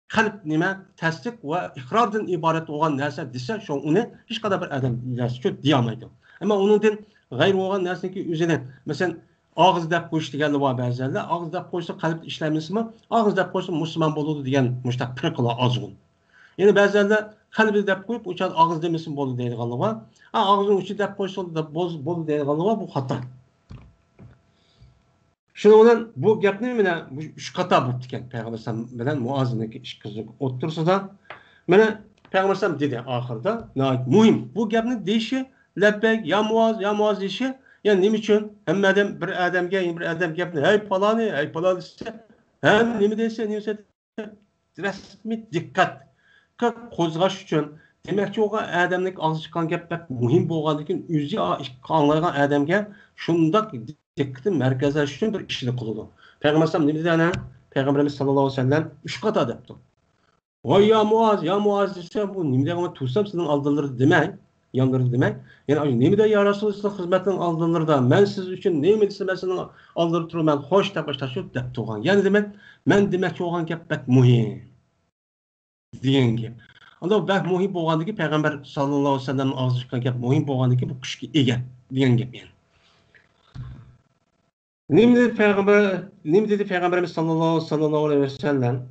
S1: kalp nime tasdik ve ikrardan ibaret olan narsa dese şu onu hiç kadar bir adam şu diyamaydı. Ama onun din gayri olan narsa ki üzerine mesela ağız dep koyuş deganlar var bazılarında. Ağız dep koysa kalp işlemesi mi? Ağız dep koysa Müslüman boludu degen muştaq pirqila azgın. Yani bazılarında kalbi dep koyup uçan ağız demesin bolu deydiganlar var. Ağzın uçu dep koysa da bolu deydiganlar var. Bu hata. Şuna olan bu gapni mene şu hata bo'lib ekan Peygamber sallam bilan Muaz'niki ish qiziq o'tirsa da mene Peygamber sallam dedi oxirida muhim bu gapni deyishi labbek ya Muaz deyishi yani nima uchun hammadan bir odamga gapni hey palani desa ham nima desa rasmiy diqqat qo'zg'ash uchun demakki o'g'a odamning og'zi chiqqan gap muhim bo'lgandan keyin o'zi anglaydigan odamga shundoq dikkati merkezlash uchun bir ishni qiladi. Peygamber sallam nima dedi? Peygamberimiz sallallohu alayhi vasallam uch qata debdi. Voy ya Muaz desa bu nima degan tursam sizning oldinlarda demang, yanlarida demang. Yani nima de ya Rasululloh xizmatining oldinlarda men siz uchun nima desam men sizning oldinlarda turman, xo'sh deb boshlash deb turgan. Yani demak, men demoqchi bo'lgan gap bak muhim. Degan gap. Unda bak muhim bo'lganligi Peygamber sallallohu alayhi vasallam og'zi chiqqan gap muhim bo'lganligi bu kuchga ega degan gap yani. Nima dedi Peygamberimiz sallallahu aleyhi ve sellem?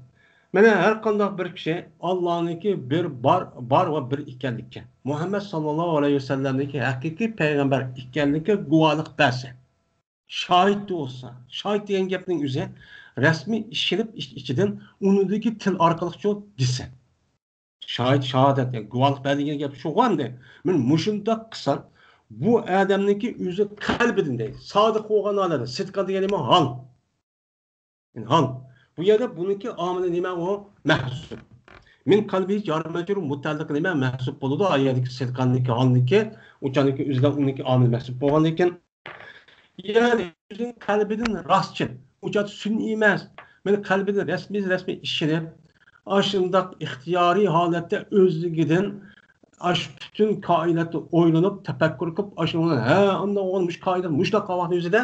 S1: Mana her qanday bir kishi Allohniki bir bor va bir ekanlikka, Muhammad sallallohu alayhi vasallamniki haqiqiy payg'ambar ekanligiga guvohlik bersa, shohid bo'lsa, shohid degan gapning o'zi rasmiy ishilib ichidan unidagi til orqali shu desa. Şahit şehadet yani guvohlik beradigan gap shu endi. Men mushundoq qilsam, bu odamniki o'zi qalbidan deydi. Sodiq bo'lgan holda, sidq degan nima hal. Yani hal. Bu yerda buniki omili nima o mahsub. Men qalbi jarmajur mutallaq nima mahsub bo'ladi. Ayadiki sidqanligi halniki, o'chaniki o'zidan uniki omil mahsub bo'lgan ekan. Yani o'zining qalbidan rostchi, o'chat sun'iy emas. Men qalbidan rasmiy ishini aşındaq ixtiyari holatda o'zligidan aş bütün kainatı o'ylanib, tafakkur qilib, aşını ha, unda olmuş kainat mushtaq vaqt o'zida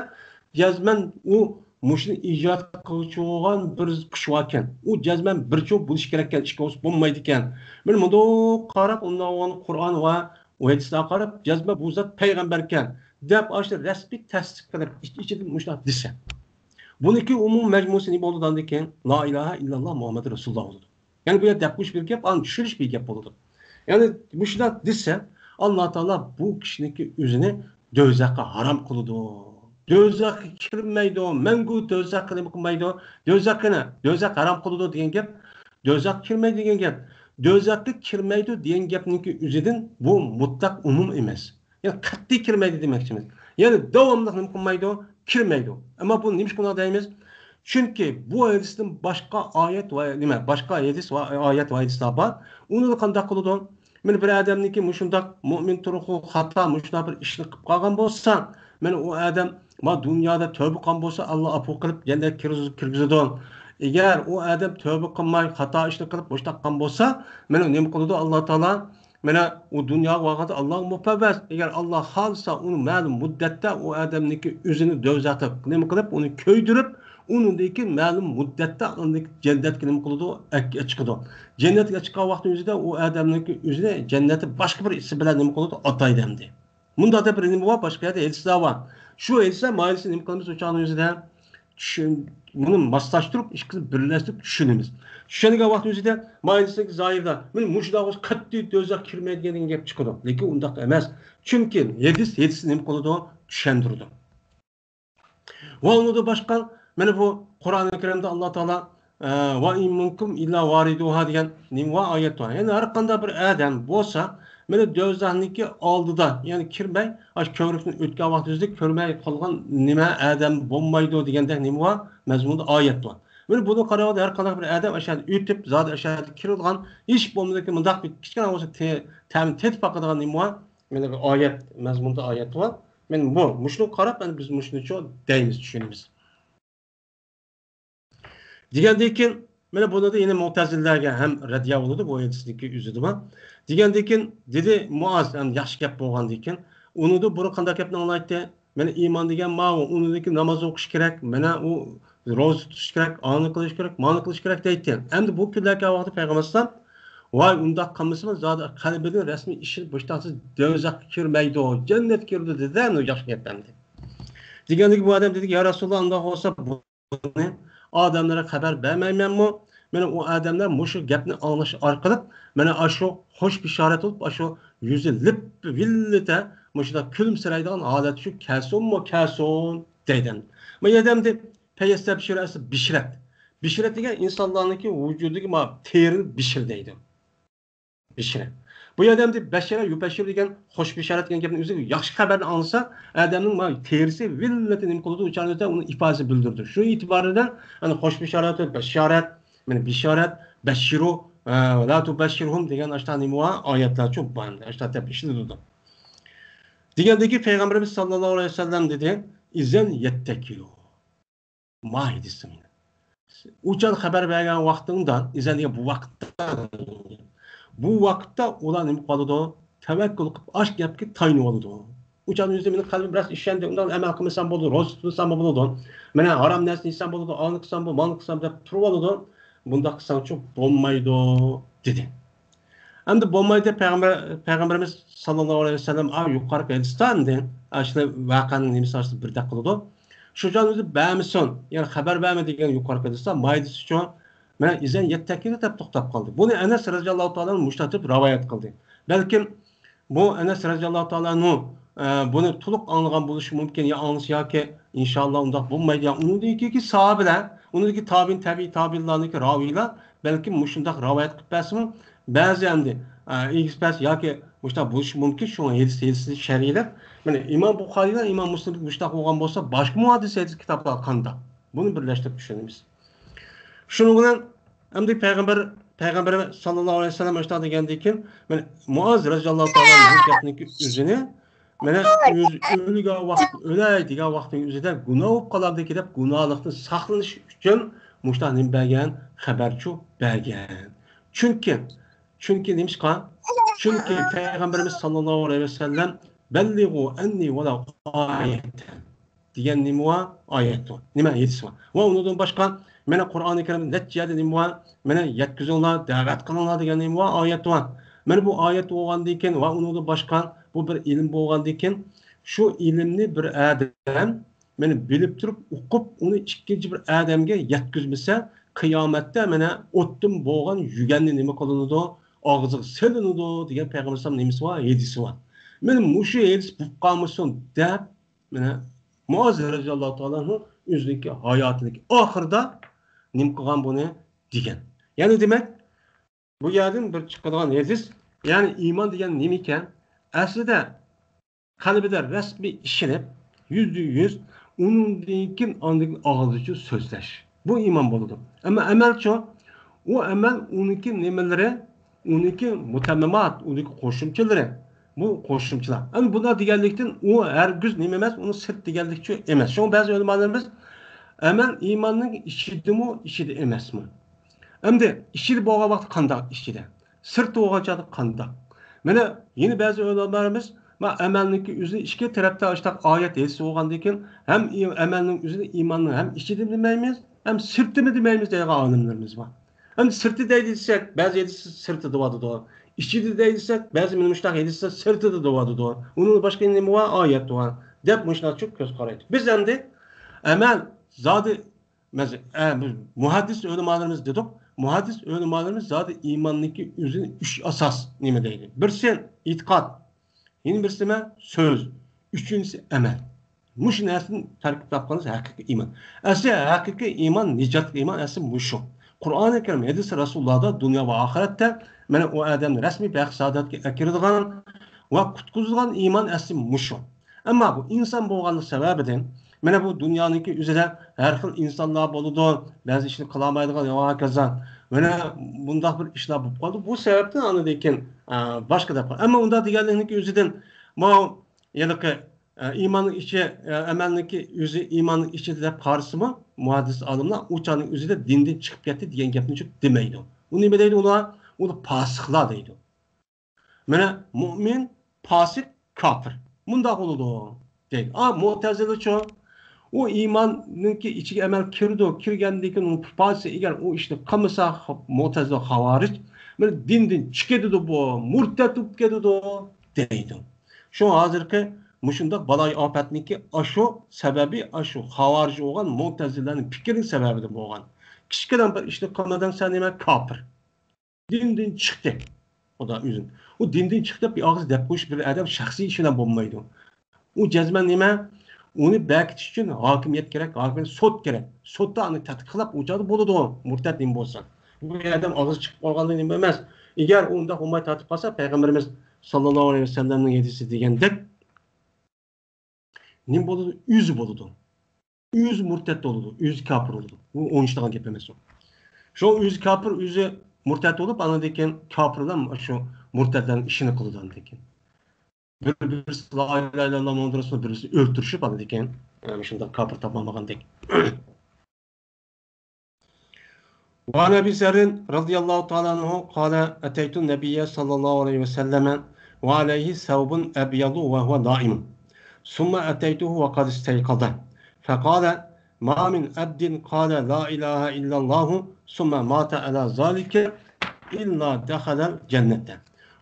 S1: jazman u mushni ijod qiluvchi bo'lgan bir kuch ekan. U jazman bir cho'p bo'lish kerak ekan, ikki o'z bo'lmaydi ekan. Men bunda qarab, unda olgan Qur'on va hadislarga qarab, jazman bu zot payg'ambar ekan deb aşlı rasmiy tasdiq qilib, ichidan mushtaq desa. Buniki umum mecmusi ne bo'ladidan ekan? La ilahe illallah Muhammed Resulullah bo'ladi. Yani bu yerda yapmış bir gap, an tushirish bir gap bo'ladi. Yani bu shunday desa, Alloh taolo bu kishiniki o'zini do'zaxga harom qiladi. Do'zaxga kirmaydi, mangu do'zaxga nima qilmaydi? Do'zax harom qiladi degan gap, do'zax kirmaydi degan gap. Do'zaxga kirmaydi degan gapniki o'zidan bu mutlaq umum emas. Yani qat'iy kirmaydi demoqchimiz. Yani davomli nima qilmaydi? Kirmaydi. Ama bu nima qiladi deymiz? Çünkü bu hadis'in başka ayet ve nima, başka hadis ve ayet ve hadisler var. Onu da qanday qiladi? Men bir adamniki mushundaq mu'min turuqi xato mushundaq bir ishni qilib qolgan bo'lsa, men o adam ma dunyoda tövbe qilgan bo'lsa, Alloh afu qilib jannatga kirgizadi. Agar o adam tövbe qilmay xato ishni qilib bo'shtaqan bo'lsa, men nima qiladi Alloh taolo? Mana o dunyoga vaqtida Alloh mufabbas. Agar Alloh xolsa uni ma'lum muddatda o adamniki o'zini do'zaxga nima qilib, uni ko'ydirib unundaki ma'lum muddatda jannatga nima qiladi? Chiqadi. Jannatga chiqqan vaqt o'zida u odamniki o'zini jannatni boshqa bir ismi bilan nima qiladi? Ataydi endi. Bunda da bir nima bor, boshqa yerda elsa bor. Shu elsa mayilsi nima qilamiz o'shaning o'zida buni moslashtirib, ishni birlashtirib tushunamiz. Tushungan vaqt o'zida mayilsi zoirda men mushdoq qat'iy do'zax kirmaydigan gap chiqadi. Lekin undaq emas. Chunki hadis nima qiladi? Tushundirdi. Va uni da boshqa mana bu Qur'oni Karimda Alloh taolo va in minkum illa variduha degan nima oyat bor. Yani har qanday bir odam bo'lsa, mana do'zaxniki oldida, ya'ni kirmay, ash ko'rikni o'tgan vaqtida ko'rmay qolgan nima odam bo'lmaydi deganda nima mazmunda oyat bor. Mana buni qarayotib har qanday bir odam ashada o'tib, zot ashada kirilgan hech bo'lmasa mundaq bir kichkina bo'lsa ta'min tetib qoladigan nima mana bir oyat mazmunda oyat bor. Men bu mushni qarab, biz mushni cho deymiz, tushunamiz. Degandek keyin mana bunda da yine Mu'tazillarga ham raddiya bo'ladi bu hadisniki o'zida. Degandek keyin dedi Muaz ham yaxshi gap bo'lgandan keyin uni da buni qanday gapni anglaydi? Mana iymon degan ma'no, uniki namoz o'qish kerak, mana u ro'za tutish kerak, ani qilish kerak, ma'no qilish kerak deydi. Endi bu kunlarga vaqtda payg'ambar sollam voy undaq qilmasam zodi qalbining rasmiy ishi bo'shtaqsiz do'zaxga kirmaydi, jannatga kirdi dedi, uni yaxshi gap endi. Degandek bu odam dedi ya Rasululloh undoq bo'lsa buni adamlara haber vermeyemem. Mana o adamlar muşu gapni anlash orqali mana aşu hoş bisharat olup aşu yüzü lip villete muşda külümsiraydigan holat shu kelsin deyden. Men adamda peyestab shirasi bishrat. Bishrat degan insonlarniki vujudiga ma terini bishir deydi. Bishrat. Bu odamda bashara yubashir degan hoş bisharat degan gapni o'zi yaxshi xabarni olsa, odamning ma terisi villete nima qiladi, o'chanda uni ifodasi bildirdi. Shu e'tiborida ana hoş bisharat, basharat, mana bisharat, bashiru la tubashirhum degan ashta nima oyatlar çok banda. Ashta deb ishlatdi. Degandagi payg'ambarimiz sallallohu alayhi vasallam dedi, izan yettakilu. Mahidisin. Uçan haber bergan vaqtingdan, izaniga bu vaqtda bu vaqtda ular nima qiladi? Tavakkul qilib ash gapga taynib oladi. Uçan o'zida mening qalbim biroz ishandi, undan amal qilmasam bo'ladi, ro'za tutsam bo'ladi. Mana harom narsa yesam bo'ladi, olni qilsam bo'ladi, mol qilsam deb turib oladi. Bunda qilsam çok bo'lmaydi dedi. Endi bo'lmaydi payg'ambarimiz sallallohu alayhi vasallam yuqorgi hadisda ashla voqeaning nimasi bir daq qiladi. Shu joyda o'zi ba'mison, ya'ni xabar berma degan yuqorgi hadisda maydisi uchun Mana izan yettakini deb to'xtab qoldi. Buni Anas radhiyallohu ta'ala mushtatib rivoyat qildi. Balkim bu Anas radhiyallohu ta'ala buni to'liq anglagan bo'lishi mumkin ya anglasa yoki inshaalloh undaq bo'lmaydi. Ya uningki sahobalar, uningki tabiin tabiinlarniki raviylar balkim mushundaq rivoyat qilib bersin. Ba'zi endi eksperts yoki mushta bo'lishi mumkin. Shu hadis sharhiylab, mana Imom Buxoriylar, Imom Muslim mushtaq bo'lgan bo'lsa, boshqa muhaddis hadis kitoblar qanday? Buni birlashtirib tushunamiz. Shuning bilan endi Peygamberimiz sallallohu alayhi vasallam ashta degandan keyin mana Muoz radhiyallohu ta'ala bu gapniki o'zini mana o'lgan vaqt o'lay degan vaqtning o'zida gunoh bo'lib qolardi deb gunohlikdan saqlanish uchun mushta nima bergan xabarchu bergan. Chunki nimishqa? Chunki Peygamberimiz sallallohu alayhi vasallam ballighu anni wala ayat degan nima oyat nima hadis va undan boshqa mana Qur'oni Karim natijada nima mana yetkazinglar da'vat qilinglar degan nima oyat va mana bu oyat bo'lgandan keyin va undan boshqa bu bir ilm bo'lgandan keyin shu ilmni bir odam mana bilib turib o'qib uni ikkinchi bir odamga yetkazmasa qiyomatda mana o'tdim bo'lgan yuganni nima qilinadi og'ziga silinadi degan payg'ambar sallam nimasi va hadisi va mana mushu hadis bo'lib qolmasin deb mana Muoz radhiyallohu ta'ala o'zining hayotining oxirida nim qilgan buni degan. Ya'ni demak bu yerdan bir chiqadigan hadis, ya'ni iymon degan nima ekan? Aslida qalbida rasmiy ishlanib, %100 undan keyin og'izcha so'zlash. Bu iymon bo'ladi. Ammo amalchi u amal uniki nimalari, uniki mutammimat, uniki qo'shimchalari. Bu qo'shimchalar. Ama bunlar deganlikdan u hargiz nima emas, uni sirt deganlikchi emas. Shu ba'zi ulamolarimiz amal iymonning ichidimi, ichida emasmi? Endi ichida bo'lgan vaqt qanday ichida? Sirt bo'lgancha qanday? Mana yeni ba'zi ulamolarimiz va amalniki o'zi ikki tarafda ashtaq oyat hesi bo'lgandan keyin ham amalning o'zini iymonning ham ichida demaymiz, ham sirtimi demaymiz degan olimlarimiz bor. Endi sirti deyilsak, ba'zi sirti deydi. İşçide değilsek, bazı minimuşlar edilse sırtı da doğadı. Onun başka nemi var, ayet var. Dep muşlar çok göz karaydı. Biz hem de emel zaten muhaddis ölümalarımız dedik. Muhaddis ölümalarımız zaten imanlıki üzerine 3 asas nimedeydi. Birisi itikat, yeni birisi söz, üçüncüsü emel. Muşun aslında terkip yapmanız hakiki iman. Aslında hakiki iman, nicatlı iman aslında muşu. Kur'an-ı Kerim, hadis Resulullah'da dünya ve ahirette mana o adamni rasmiy baxt saodatga akiradigan va qutqizadigan iymon asli mushu. Ammo bu inson bo'lganlik sababidan mana bu dunyoniki o'zida har xil insonlar bo'ladi, ba'zi ishni qila olmaydigan va kaza. Mana bundoq bir ishlar bo'lib qoldi. Bu sababdan ana lekin boshqa deb. Ammo unda deganlikning o'zidan bu yalaqi iymonning ichi amalniki o'zi iymonning ichida deb qarsimi muhaddis olimlar o'chaning o'zida dindan chiqib ketdi degan gapni çok demaydi. U nima deydi ular? O fasıklar deydi. Mana mümin, fasık, kafir. Bunda oldu deydi. Mu'tezile o imanınki içine emel kirgendeki onun fasık eğer o işte kamısa mu'tezile havariç, mana dinden çıkedi bu, murtet çıkedi deydi. Şu hazırki muşunda balay afetniki aşu sebebi aşu havarici olan mu'tezilenin fikrinin sebebi de bu olan. Kişiden bir işte kamadan sen demek kafir. Dinden çıktı. O da üzün. O dinden çıktı bir ağız depoş bir adam şahsi işine bulmaydı. O cezmen nime? Onu belki için hakimiyet gerek, hakimiyet sot gerek. Sotta anı tatlıklıp uçadı buludu o. Murtet nime olsa. Bu adam ağız çıkıp kalkanlığı nime emez. Eğer onda olmayı tatıp kalsa Peygamberimiz sallallahu aleyhi ve sellem'in hedisi degende nime buludu? Yüz buludu. Yüz murtet oldu. Yüz kafir oldu. Bu 13 tane gepemez o. Şu yüz kafir, yüzü murtet olup anadaki kafirler şu murtetlerin işini kılıdan dekin. Birisi la ilahe illallah Muhammed Resulullah birisi öldürüşüp anadaki yani şunda kafir tapmamagan dek. Ve Nebi Zerrin radıyallahu ta'ala anhu kâle eteytun nebiyye sallallahu aleyhi ve selleme ve aleyhi sevbun ebyadu ve huve daimun. Summa eteytuhu ve kad isteykadan. Fekâle ma min abdin kâle la ilahe illallahu summa mâte ala zâlike illa dehalel cennette.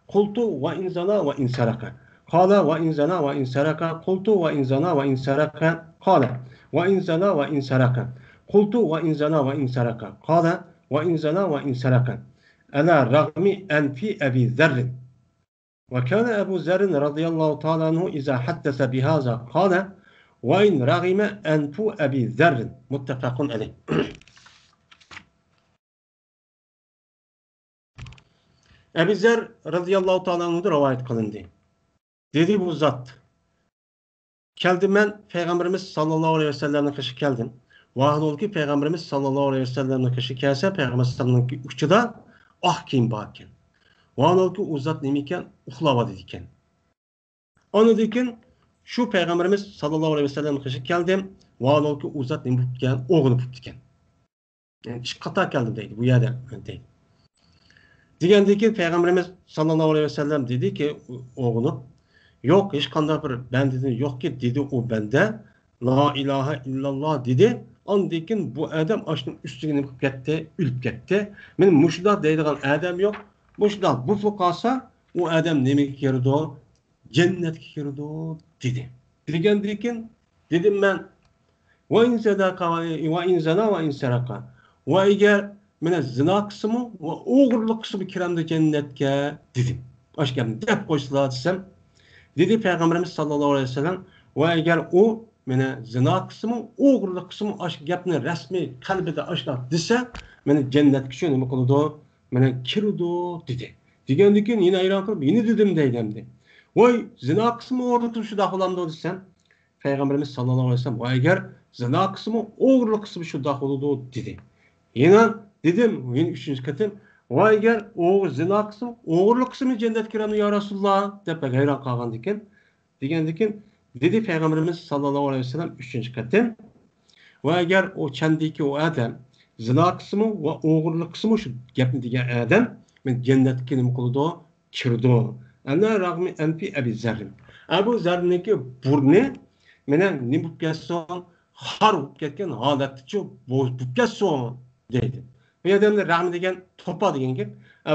S1: Kultu ve inzana ve insaraka. Kâle ve inzana ve insaraka. Kultu ve inzana ve insaraka. Kâle ve inzana ve insaraka. Kultu ve inzana ve insaraka. Kâle وإن زنا وإن سرق على رغم أنف أبي ذر وكان أبو ذر رضي الله تعالى عنه إذا حدث بهذا قال وإن رغم أنف أبي ذر متفق عليه. Ebu Zer radıyallahu ta'ala anhu'da rivayet kılındı. Dedi bu zat. Keldim ben Peygamberimiz sallallahu aleyhi ve sellem'in kışı keldim. Vahid ol ki Peygamberimiz sallallahu aleyhi ve sellem'in kışı kelse Peygamberimiz sallallahu aleyhi ve sellem'in uçuda ah kim bakken. Vahid ol ki o zat nemiken uhlava dedikken. Onu dikin şu Peygamberimiz sallallahu aleyhi ve sellem'in kışı keldim. Vahid ol ki o zat nemiken oğunu puttikken. Yani iş kata keldim deydi bu yerde deydi. Degендeki Peygamberimiz sallallahu aleyhi ve sellem dedi ki oğlunu yok hiç kanday bir ben dedi yok ki dedi o bende la ilahe illallah dedi. Andikin bu adam aşının üstüne gitti, ülüp gitti. Benim muşda deydiğin adam yok. Muşda bu fukasa o adam neme girdi o? Cennet girdi o dedi. Degendikin dedim ben ve in sadaka ve in zana ve in saraka. Ve eğer mene zina kısmı ve oğurluk kısmı kiramda cennetke dedim. Başka dep koysalar desem dedi Peygamberimiz sallallahu aleyhi ve sellem ve eğer o mene zina kısmı oğurluk kısmı aşk yapını resmi kalbide aşklar dese mene cennet kişi ne kıldı mene kirdi dedi. Degendikin yine ayran kılıp yine dedim deylemdi. Vay zina kısmı oğurluk şu dahılamda desem Peygamberimiz sallallahu aleyhi ve sellem ve eğer zina kısmı oğurluk kısmı şu dahılamda dedi. Yine dedim, yine üçüncü katım. Vay gel, o zina kısmı, oğurluk kısmı cennet kiramı ya Resulullah. Dep hayran kalgan diken. Degendikin, dedi Peygamberimiz sallallahu aleyhi ve sellem üçüncü katım. Vay gel, o çendiki o adam, zina kısmı ve oğurluk kısmı şu gepni diyen adam, men cennet kiramı kılıdı, kirdi o. Ana rağmi enfi Ebu Zerrim. Ebu Zerrim'deki burnu, menen ne bu kesson, har bu ketken halatçı bu kesson dedi. Bu adamlar rahmi degen topa degen gap.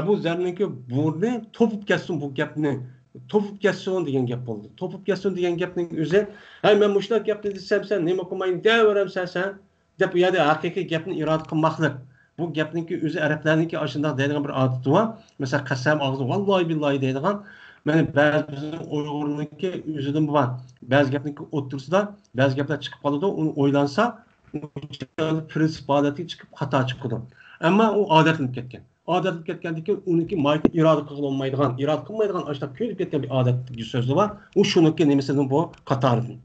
S1: Bu Zerrinki burnu topup kessin bu gapni. Topup kessin degen gap oldu. Topup kessin degen gapning o'zi, "Hay men mushnak gapni desam sen nima qilmayın deyaveram sen." deb bu yerda haqiqiy gapni irod qilmoqlik. Bu gapningki o'zi arablarningki ashundoq deydigan bir odati bor. Masalan, qasam og'zi vallohi billahi deydigan. Mana ba'zi Uyg'urniki o'zidan bor. Ba'zi gapningki o'tirsida, ba'zi gaplar chiqib qoladi, uni o'ylansa, prinsip odatiga chiqib xato chiqadi. Ammo u odatlanib ketgan. Odatlanib ketgandiki, uniki mayda iroda qilolmaydigan, iroda qilmaydigan ashta ko'rib ketgan bir odatli so'zi bor. U shuniki nimasidan bu qatoridan.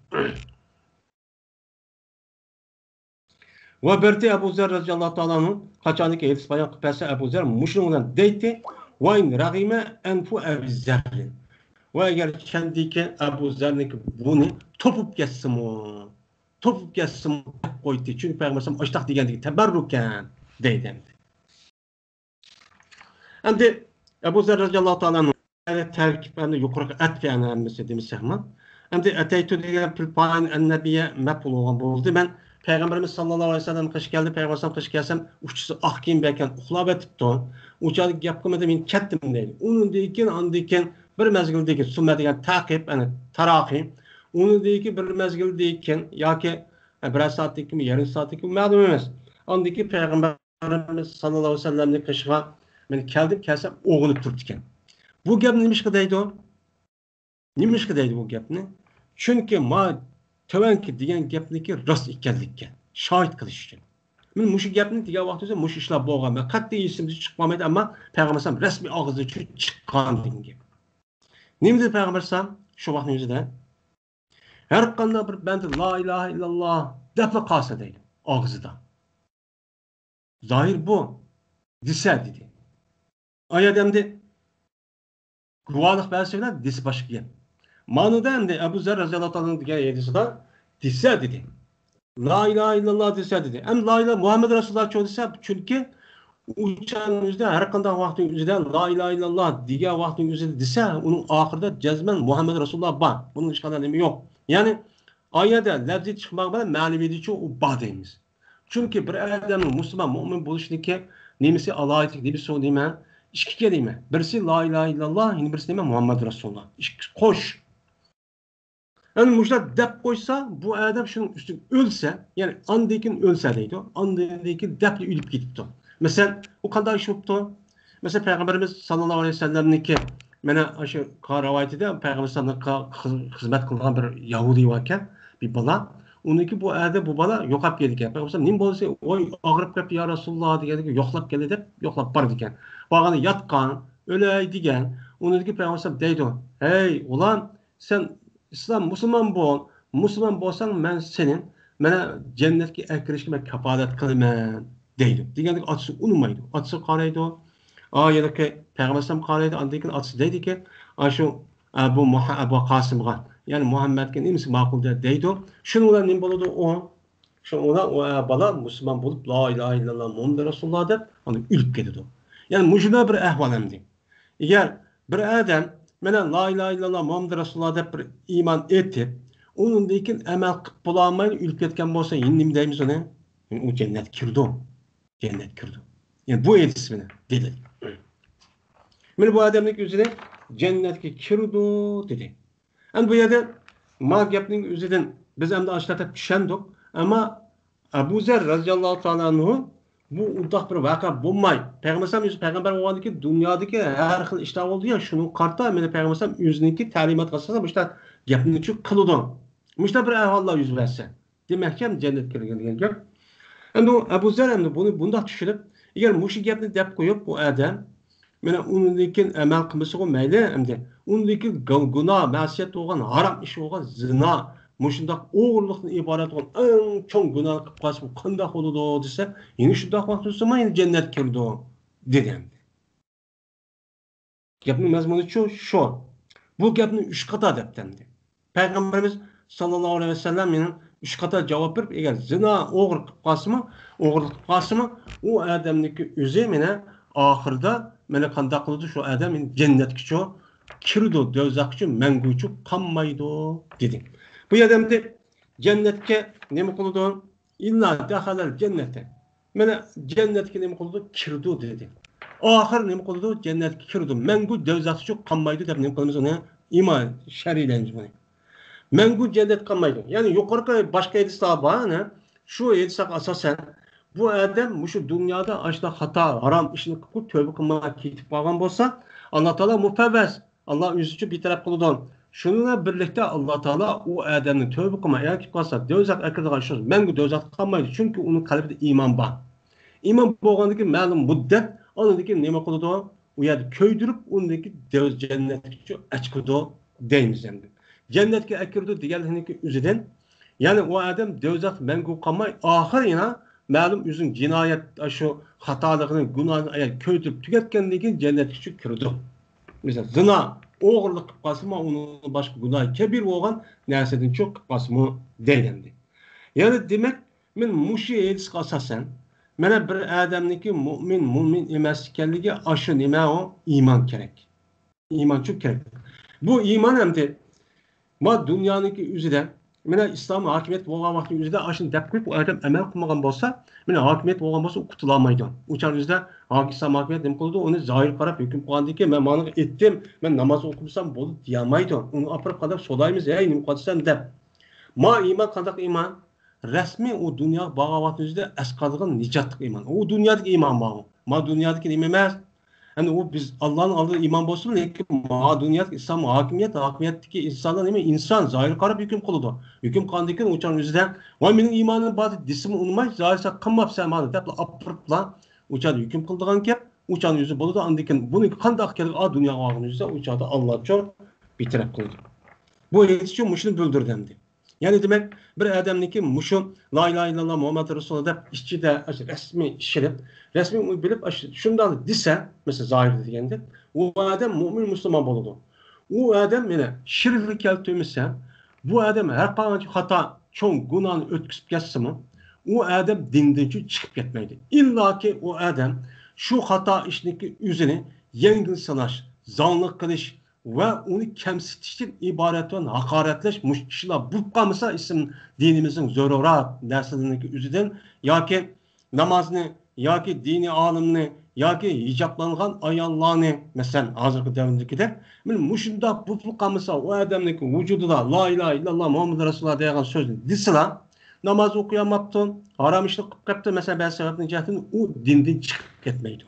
S1: Ve berti Ebu Zer radıyallahu ta'ala'nın kaçaniki hadis bayan kıpası Ebu Zer muşluğundan deyti ve in ragime enfu Ebu Zer'in. Ve eğer kendiki Ebu Zer'in bunu topup geçsin o. Topup geçsin koydu. Çünkü Peygamberim açtak digendiki teberruken deydi. Hem de Ebu Zer radıyallahu ta'ala'nın terkiplerinde yukarı et ve anlamısı demiş Sehman. Hem de eteytü diye pilpayn ennebiye mepul olan buldu. Ben Peygamberimiz sallallahu aleyhi ve sellem kış geldi. Peygamberim kış gelsem uççusu ah kim beken uxlab etipti. Uçadık gap qilmadi men ketdim deydi. Onun deyken andiken bir mezgildeki sunna degan taqib ana tarahi. Onun deyki bir mezgildeyken yoki bir soatdeki yarım soatdeki ma'lum emas. Andiki Peygamberimiz sallallahu aleyhi ve sellemning qishiga men keldim kelsam o'g'ilib turibdi ekan. Bu gap nimishqa deydi o? Nimishqa deydi bu gapni? Chunki ma tövenki degan gapniki rost ekanlikka shohid qilish uchun. Men mushu gapni degan vaqtda mush ishlar bo'lgan. Men qat'iy esimda chiqmamaydi, ammo Payg'ambar rasmiy og'izda chiqqan degan gap. Nima dedi Payg'ambar shu vaqtning o'zida? Har qanday bir banda la ilaha illalloh deb qolsa deydi og'zida. Zohir bu desa dedi. Oyadamda guvohlik bersa bilan desi boshqa gap. Ma'noda endi Abu Zer radhiyallohu anhu degan hadisida desa dedi. La ilahe illallah desa dedi. Hem la ilahe Muhammed Resulullah çoğu desa çünkü uçağın yüzde her qanday vaqtning o'zida la ilahe illallah degan vaqtning o'zida desa uning oxirida jazman Muhammed Resulullah bor. Buning hech qanday nima yo'q. Ya'ni oyada lafzi chiqmoq bilan ma'naviyatcha u bor deymiz. Chunki bir odamning musulmon mo'min bo'lishligi nemisi alohidlik deb so'rayman. İki kelime. Birisi la ilahe illallah, yine birisi nima Muhammed Resulullah. Qo'sh. Yani muşlar dep koysa bu adam şunun üstüne ölse yani andekin ölse deydi o. Andekin deple ölüp gitipti. Mesela o kadar iş yoktu. Mesela Peygamberimiz sallallahu aleyhi ve sellem'ninki mana şu ravayetide Peygamber sallallahu hizmet kılgan bir Yahudi varken bir bala onunki bu erde bu bala yo'qolib ketdi ekan. Peygamber nim bo'lsa, oy og'rib ketdi ya Rasululloh degandek yo'qlab keldi deb yo'qlab bordi ekan. Bag'ani yotgan, o'lay degan, uniki Peygamber deydi: "Hey, ulan sen İslam musulmon bo'l. Musulmon bo'lsang men senin mana jannatga kirishga men kafolat qilaman" deydi. Degandek otasi unmaydi. Otasi qaraydi. Ya ki Peygamber qaraydi. Andan keyin otasi deydiki, "Shu bu Qosimga, ya'ni Muhammadga nimasi ma'qul deydi. Shuni bilan nima bo'ladi u? Shuni bilan o bola musulmon bo'lib, la ilaha illalloh Muhammad rasululloh deb uni o'lib ketadi. Ya'ni mushuna bir ahvol endi. Agar bir odam mana la ilaha illalloh Muhammad rasululloh deb bir iymon etib, undan keyin amal qilib bo'lolmay o'lib ketgan bo'lsa, endi nima deymiz uni? U jannatga kirdi. Cennet kirdi. Yani bu etismini dedi. Mana bu adamning o'zini jannatga kirdi dedi. Endi bu yerda ma gapning o'zidan biz endi ashlatib tushundik, ammo Abu Zer radhiyallohu ta'ala anhu bu undaq bir voqea bo'lmay, payg'ambar bo'lgandiki dunyodagi har xil ishlar bo'ldi ya, shuni qarta meni payg'ambar o'ziniki ta'limot qilsa, bu ishlar gapni chu qildi. Mushta bir ahvollar yuz bersa, demakki ham jannatga kirgan degan gap. Endi Abu Zer endi buni bundoq tushunib, agar mushi gapni deb qo'yib bu odam mana undan amal qilmasa mayli, endi undan gunoh, ma'siyat bo'lgan, harom ish bo'lgan, zina, mushundoq o'g'irlikdan iborat bo'lgan eng chong gunoh qilib qolsa qanday bo'ladi desa, endi shundoq vaqt bo'lsa men jannatga kirdi dedi. Gapning mazmuni shu. Bu gapni 3 qator debdi. Payg'ambarimiz sallallohu alayhi vasallam mening 3 qator javob berib, agar zina, o'g'irlik qilib qolsa-mi, o'g'irlik qilib qolsa-mi, u odamniki o'zi meni oxirida meni qanday qildi shu odam jannatga kirdi, do'zaxga manguchi qolmaydi dedi. Bu odamni jannatga nima qildi? Illa dahalal jannatga. Mana jannatga nima qildi? Kirdi dedi. Oxir nima qildi? Jannatga kirdi. Mangu do'zaxga qolmaydi deb nima qilamiz uni? İman şer'iylemiz bunu. Mengu cennet kalmaydı. Yani yukarı başka edisler var. Şu edisler asasen bu adam şu dünyada açta hata, haram işini kılıp tövbe kılmaya kitip bağlan olsa Allah Teala mufevvez. Allah yüzücü bir taraf kılıdan. Şununla birlikte Allah Teala o adamın tövbe kılmaya kitip kalsa dövzak akıda karşıyız. Mengu dövzak kalmaydı. Çünkü onun kalbinde iman var. İman bağlandaki malum müddet onundaki neme kılıdı o? O yerde köydürüp ondaki cennetçi açkıdı deyimiz yani. Cennetke akirdi diğerlerindeki üzüden. Yani o adam dövzak mengu kalmay ahir yine malum yüzün cinayet şu hatalığını günahını köydürüp tüketkenliğin cennetçi kirdi. Mesela zina oğurluk kılmasıma onun başka günah kebir olan neseden çok kılmasımı deylendi. Yani demek men muşi edis kasasen mana bir odamniki mo'min emas ekanligi aşı nima o iymon kerak. Iymon çok kerak. Bu iymon hamda ma dunyoniki o'zida mana islom hokimiyat bo'lgan vaqtning o'zida ashuni deb qo'yib u odam amal qilmagan bo'lsa, mana hokimiyat bo'lgan bo'lsa u qutula olmaydi. O'shan o'zida islom hokimiyat nima qildi? Uni zohir qarab hukm qilgandiki, men mana etdim, men namoz o'qimasam bo'ldi deya olmaydi. Uni olib qadab so'raymiz, "Ey, nima qilsan?" deb. Ma iymon qanday iymon? Resmi o dünya bağavatınızda eskadığın nicatlık iman. O dünyadaki iman bağı. Ma dünyadaki iman emez. Yani o biz Allah'ın aldığı iman bolsun ki ma dünyadaki İslam hakimiyetteki insanlar değil mi? İnsan zahir karab hüküm kılıdı. Hüküm kandaki uçan yüzden ve benim imanın bazı disimi unumay zahirse kanmap sen malı depla apırpla uçan hüküm kıldığın kep uçan yüzü boludu andikin bunu kandak kelip a dünya ağın yüzde uçadı Allah çok bitirip kıldı. Bu yetişiyor muşunu böldürdemdi. Yani demek bir adamniki muşu la ilahe illallah Muhammed Resulullah da işçide resmi işirip resmi bilip şundan dise mesela zahir degende o adam mümin Müslüman boludu. O adam yine şirkli keltümse bu adam her qancha hata çoğun günahını ötküsüp geçse mi o adam dinden çıkıp ketmeydi. İlla ki o adam şu hata işindeki yüzünü yengil sanaş, zanlık kılış ve onu kemsitişten ibaret olan hakaretleş müşkişler bu kalmışsa isim dinimizin zorurat derslerindeki üzüden ya ki namazını ya ki dini alımını ya ki hicaplangan ayallarını mesela hazırki devrindeki de müşkişler bu kalmışsa o adamdaki vücudu da la ilahe illallah Muhammed Resulullah diyen sözünü disila namoz o'qiyolmabdi, harom ishni qilib qolibdi, masalan, ba'zi sababni jihatdan u dindan chiqib ketmaydi.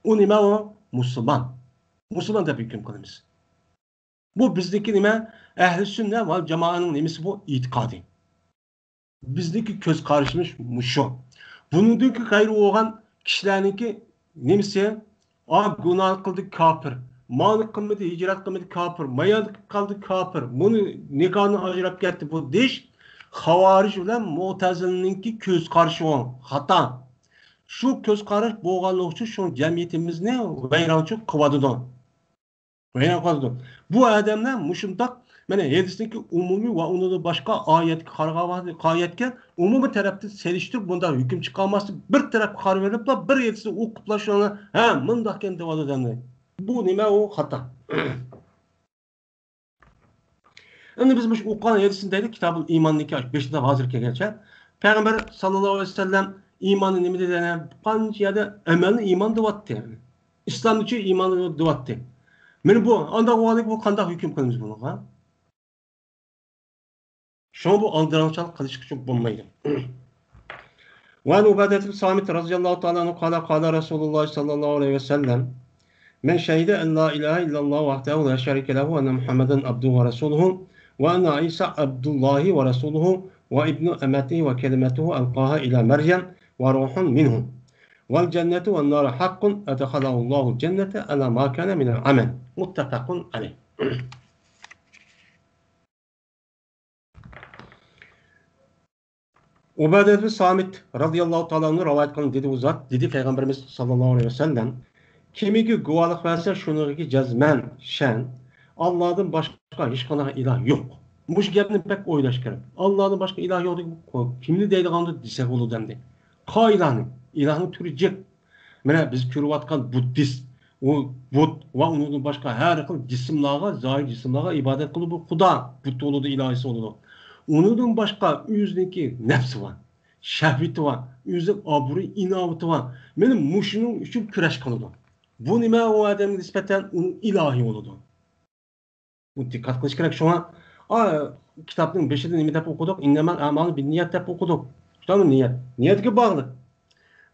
S1: U nima u? Musulmon. Musulmon deb hukm qilamiz. Bu bizdeki nima? Ahli sunna va jamoaning nimasi bu? E'tiqodi. Bizdeki ko'z qarashimiz mushu. Buningki g'ayri bo'lgan kishilarningki nimasi? Gunoh qildi kofir. Mani qilmadi, hijrat qilmadi kofir. Mayan qildi kofir. Buni nikohni ajrab ketdi bu desh Xavarij bilan Mu'tazilningki ko'z qarashi xato. Shu ko'z qarash bo'lganligi uchun shu jamiyatimizni vayronchilik qilyapti. Bu adamlar mushundoq mana hadisdagi umumiy va undan boshqa oyatga qaraganda umumiy tarafdan selishtirib bunda hukm chiqarmaslik bir taraf qarab verib bir hadisni o'qiblar shuni ha bundoq ekan deb odamlar. Bu nima u xato. Endi biz bu o'qigan hadisindagi Kitabul İman'daki 5-te hozir kelgancha Payg'ambar sallallohu alayhi vasallam iymonni nima dedani? Qancha yerda amalni iymon deyapti. İslamchi iymonni deyapti. Mana bu anda bu qanday hukm qilamiz bunaqa? Şu bu aldırançalık kılıç küçük bulmaydı. Ve Ubadet bin Samit radıyallahu ta'ala anhu kâle Resulullah sallallahu aleyhi ve sellem men şehide en la ilahe illallah vahdehu la şerike lehu enne Muhammeden abduhu ve resuluhu ve enne İsa abdullahi ve resuluhu ve ibnu emetihi ve kelimetuhu elqaha ila Meryem ve ruhun minhu vel cennetu ve nâre hakkun edekhalahullahu cennete ala ma kâne minel amel. Muttefakun aleyh. Ubadet bin Samit radıyallahu ta'ala'nın rivayet kılan dedi uzat, dedi Peygamberimiz sallallahu aleyhi ve sellem kimiki guvalık verse şunu ki cezmen, şen, Allah'ın başka hiç kana ilah yok. Bu gapni pek oylaş gerek. Allah'ın başka ilah yok. Kimni deydiğinde desek olur dendi. Ka ilahın türü cek. Mana biz körüvatkan Buddhist, o Bud ve onun başka her kıl cisimlağa, zahir cisimlağa ibadet kılı bu Kuda, Buddha oludu, ilahisi oludu. Onun başka yüzdeki nefsi var, şehveti var, yüzde aburu inaveti var. Benim muşunun için küreş kılıdı. Bu nime o adamın nispeten onun ilahi oludu. Bu dikkat kılıç gerek şu an. Kitabın 5'de nime tep okuduk, innemel amalı bir niyet tep okuduk. Tamam niyet. Niyetki bağlı.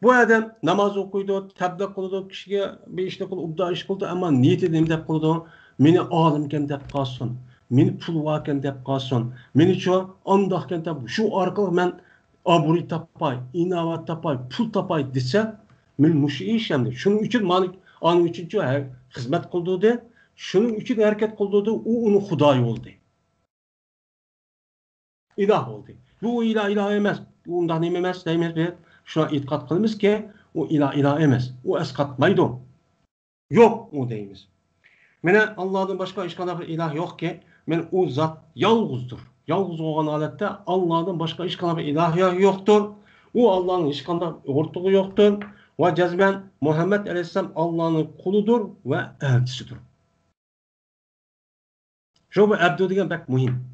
S1: Bu adam namaz okuydu, tebliğ kıldı, kişiye bir işle kıldı, ubda iş kıldı ama niyeti nime tep kıldı. Meni alimken tep kalsın. Meni pul varken dep kalsın. Meni şu andahken dep şu arkalı men aburi tapay, inavat tapay, pul tapay dese men muşu işlemdi. Şunun için anın için şu hizmet kıldı. Şunun için hareket kıldı. O onun Hudayı oldu. İlah oldu. Bu ilah emez. Bu ondan emez. Şuna itikat kılımız ki o ilah emez. O eskatmaydı. Yok o deyimiz. Mene Allah'ın başka hiç kadar bir ilah yok ki men o zat yalğızdır. Yalğız olan halette Allah'ın başka hiç kadar bir ilah yoktur. O Allah'ın hiç kadar ortağı yoktur. Ve cezben Muhammed Aleyhisselam Allah'ın kuludur ve elçisidir. Şu bu abdu degan pek mühim.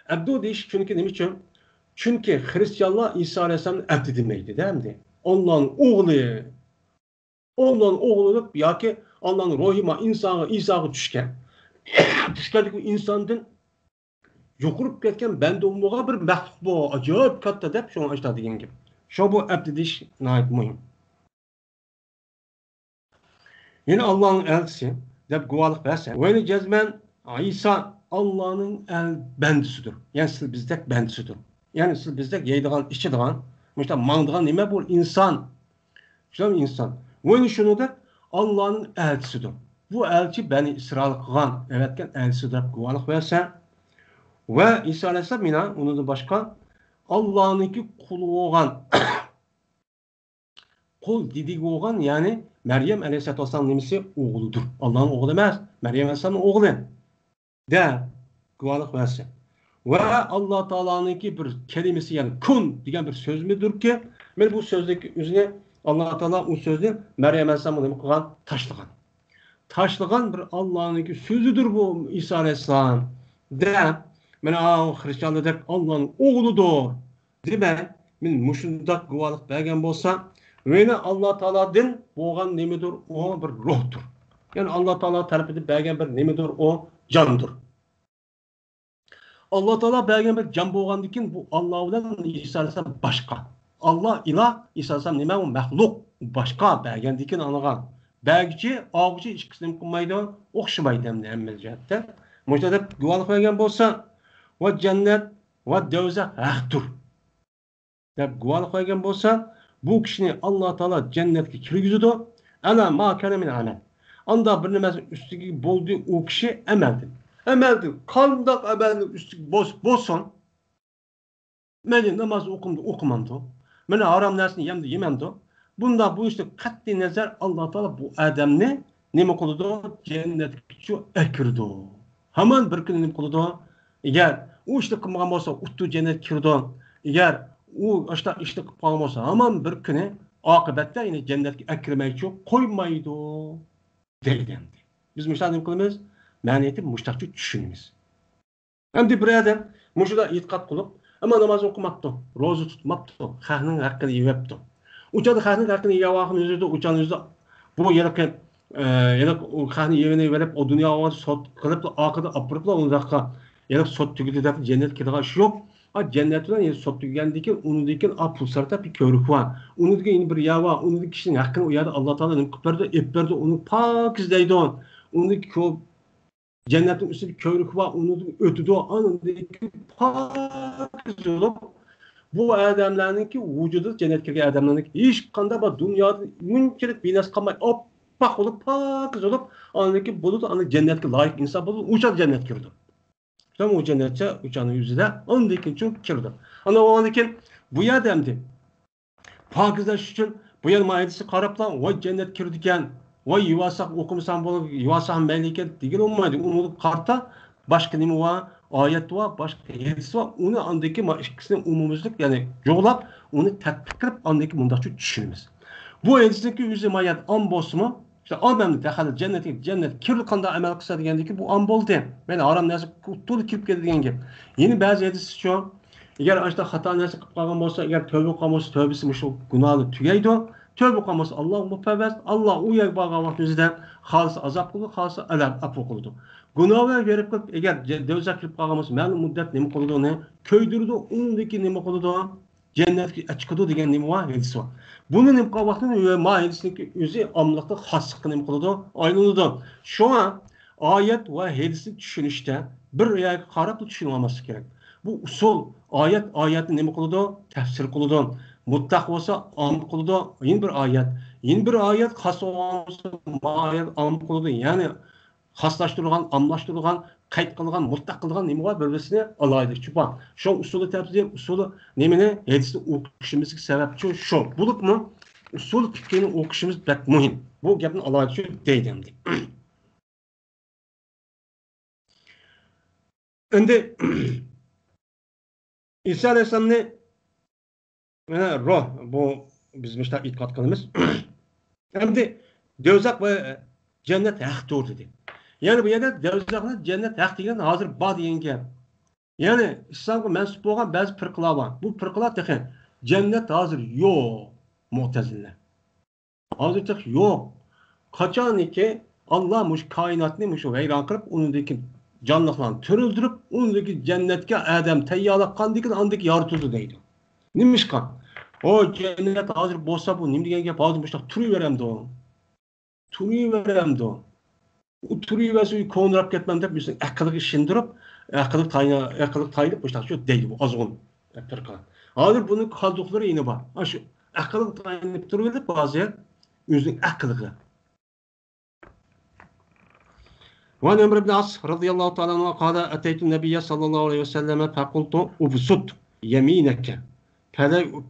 S1: Abdu deyiş çünkü demiş için çünkü Hristiyanlar İsa Aleyhisselam'ın abdi demeydi değil mi? Allah'ın oğlu ya ki Allah'ın ruhima İsa'ya düşken. Düşkenlik insandan yokurup ketken bende olmağa bir məxluq bu, acayip katta dep şunu açta degan gibi. Şu bu abdi deyiş nəhayət mühim. Yine Allah'ın elçisi dep guvalık verse, ve cezmen İsa Allah'ın el bendisidir. Yani siz bizdek bendisidir. Yani siz bizdek yeydiğen, içidiğen, işte mağdiğen nime bu insan. Şuram insan. Ve şunu da Allah'ın elçisidir. Bu elçi beni İsrail kılan, evetken elçisi dep guvalık verse, ve İsa Aleyhisselam yine onu da başka Allah'ınki kulu olan kul didik olan yani Meryem Aleyhisselatü Vesselam nemisi oğludur. Allah'ın oğlu demez. Meryem Aleyhisselam'ın oğlu. De guvalık versin. Ve Allah Teala'nınki bir kelimesi yani kun diyen bir söz müdür ki bu sözdeki üzerine Allah Teala o sözü Meryem Aleyhisselam'ın kılan taşlıgan. Taşlıgan bir Allah'ınki sözüdür bu İsa Aleyhisselam. De Hristiyanlar dep Allah'ın oğludur. Deme men muşundak guvalık bergen bolsa ve Allah Teala'dan boğan nemidir? O bir ruhtur. Yani Allah Teala tarafından bergen bir nemidir? O candır. Allah Teala bergen bir can boğandan keyin bu Allah bilan İsa Aleyhisselam başka. Allah ilah, İsa Aleyhisselam nima u mahluk, başka bergen keyin anaga. Bergichi, og'chi ikkisini qilmaydi, o'xshamaydi hamma jihatda. Mushta deb guvohlik bergan bo'lsa, va jannat va do'zax haqdir deb guvohlik bergan bo'lsa, bu kishini Alloh taolo jannatga kirgizadi. Ana ma kana min amal. Anda bir nimasi ustiga bo'ldi u kishi amaldi. Amaldi. Qandoq amalni ustiga bo'lsin, meni namoz o'qimamdi. Meni harom narsani yemdi yemamdi. Bunda bu işte qat'iy nazar Alloh taolo bu odamni nima qiladi? Jannatga akirdi. Hamon bir kuni nima qiladi? Agar u ishni qilmagan bo'lsa, uttu jannatga kirdi. Agar u işte qilib qolgan bo'lsa, hamon bir kuni oqibatda yine jannatga akirmaychi qo'ymaydi deydi. Biz mushtanim qilamiz, ma'niyati mushtaqcha tushunamiz. Endi bir odam mushunda e'tiqod qilib, ammo namoz o'qimabdi, ro'za tutmabdi, xalqning haqqini yeyapti. Uçadı xalqning haqqini yeyavaqni o'zida, uçanın o'zida bu yerga o xalqni yeyini verib, o dunyoga sot qilib, oxirida apirib, undaqqa yana sot tugidi deb jannat kirgan shu yo'q. Jannat bilan yana sot tugandan keyin undan a pul sarflab bir ko'rik bor. Undan keyin bir yava, undan kishining haqqini u yerda Alloh taolo nima qilib berdi, berdi, uni pokizlaydi. Undan ko'p jannatning ustida ko'rik bor, undan o'tidi, undan pokiz bo'lib bu adamlarninki vücudu cennet kirgan adamlarninki hech qanday bir dunyoda munchilik binas qilmay oppoq bo'lib pokiz bo'lib aniki bo'ladi, ana jannatga loyiq inson bo'ladi, o'sha jannatga kirdi. Tam o cennetçe uçanın yüzüde ondaki için kirdi. Ana o andakin bu adamdi. Pakizlash uchun bu yer mayisi qarablan voy cennet kirdikan, voy yuvasaq o'qimasam bo'lib, yuvasam mayli ekan degan olmaydi. Uni qarta boshqa nima va oyat va boshqa hadis va uni andagi ikkisini umumizlik, ya'ni yo'qlab, uni tadbiq qilib andagi mundaqcha tushunamiz. Bu hadisdagi o'zi mayat am bo'lsa, işte adamni daxil cennet kirli qanday amal qilsa degandiki bu am bo'ldi. Mana harom narsa to'liq kirib ketadigan gap. Yeni ba'zi hadis shu, agar ashta xato narsa qilib qolgan bo'lsa, agar tövbe qilgan bo'lsa, tövbesi shu gunohni tugaydi. Tövbe qilgan bo'lsa, Alloh mufabbas, Alloh u yer borgan vaqt o'zida xolis azob qildi, xolis azab afu qildi. Gunohga berib qilib, agar do'zax kirib qolgan bo'lsa, ma'lum muddat nima qildi uni? Ko'ydirdi, undagi nima qildi? Jannatga chiqadi degan nima var? Hadis var. Bunun nima qilgan vaqtida ma hadisniki o'zi amliqda xoslikni nima qildi? Aylanadi. Şu an oyat va hadisni tushunishda bir yo'lga qarab tushuna olmaslik kerak. Bu usul oyatni nima qiladi? Tafsir qiladi. Mutlaq bo'lsa am qiladi. Yeni bir oyat xos bo'lsa oyat am qiladi. Ya'ni xoslaştırılgan, amlaştırılgan, qayd qilgan, mutlaq qilgan nima var? Bir-birini alaydi. Chupan. Şu usulü tafsir, usulü nemini hadisni o'qishimizga sababchi shu. Bo'libmi? Usul fiqhini o'qishimiz bak muhim. Bu gapni alaydi shu deydim. Endi İsa Aleyhisselam'ni mana roh bu biz müştaq e'tiqod qilamiz. Endi do'zax va jannat haqdir dedi. Yani bu yerda do'zaxni jannat haq degan hozir bor degan gap. Yani İslamga mansub bo'lgan ba'zi firqalar bor. Bu firqalar texan jannat hozir yo'q, Mu'tazila. Hozircha yo'q. Qachoniki Alloh mush koinotni mush vayron qilib, unidagi jonliqlarni tirildirib, unidagi jannatga adam tayyorlaqandan andiki yoritildi deydi. Nimishqa? O jannat hozir bo'lsa bu nima degan gap? Hozir mushta turaveramdi. Turaveramdi. U turaversa ko'nrab ketmam deb biz aqlga ishondirib, aqlga tayinib mushta shu deydi bu ozg'un firqa. Hozir buni qoldiqlari yana bor. Shu aqlga tayinib turaverib ba'zi o'zining aqliga. وعن عمرو بن العاص رضي الله تعالى عنه قال أتيت النبي صلى الله عليه وسلم فقلت أبسط يمينك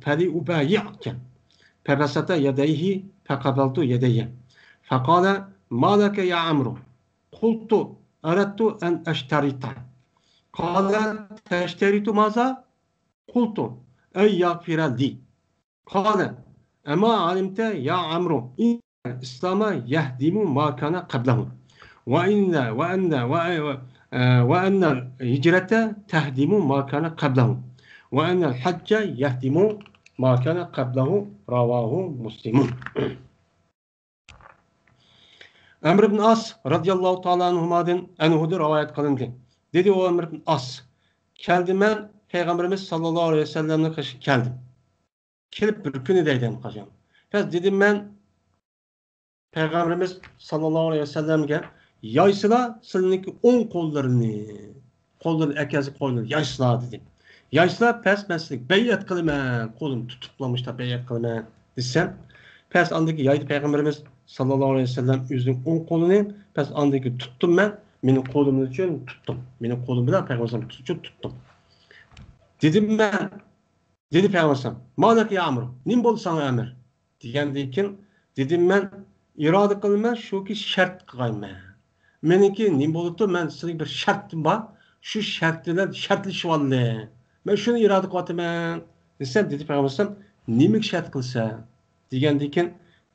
S1: فلأبايعك فبسط يديه فقبلت يديه فقال ما لك يا عمرو قلت أردت أن أشترط قال تشترط ماذا قلت أن يغفر لي قال أما علمت يا عمرو إن الإسلام يهدم ما كان قبله وأن الهجرة تهدم ما كان قبله وأن الحج يهدم ما كان قبله رواه مسلم. Amr ibn As radıyallahu ta'ala anhumadan rivayet kılındı. Dedi o Amr ibn As Keldim ben Peygamberimiz sallallahu aleyhi ve sellem'e karşı geldim. Kelip bir günü deydim kaçam. Pes dedim ben Peygamberimiz sallallahu aleyhi ve sellem'e yaysıla seninki 10 kollarını ekezi kollarını yaysıla dedim. Yaysıla pes mesleği beyat kılımen kolum tutuklamış da beyat kılımen desem pes andaki yaydı Peygamberimiz sallallahu aleyhi ve sellem yüzünün 10 kolunu pes andaki tuttum ben benim kolumun için tuttum. Benim kolum bilen Peygamberimiz için tuttum. Dedim ben dedi Peygamber malak ya amr nim bol sana emir degandan dedim ben irade qilman shuki shart qilmayman meniki nim bo'libdi men sizga bir shartim bor shu shart bilan shartlashib oldi men shuni irode qilyapman desam dedi Peygamber nimaga shart qilsa degandan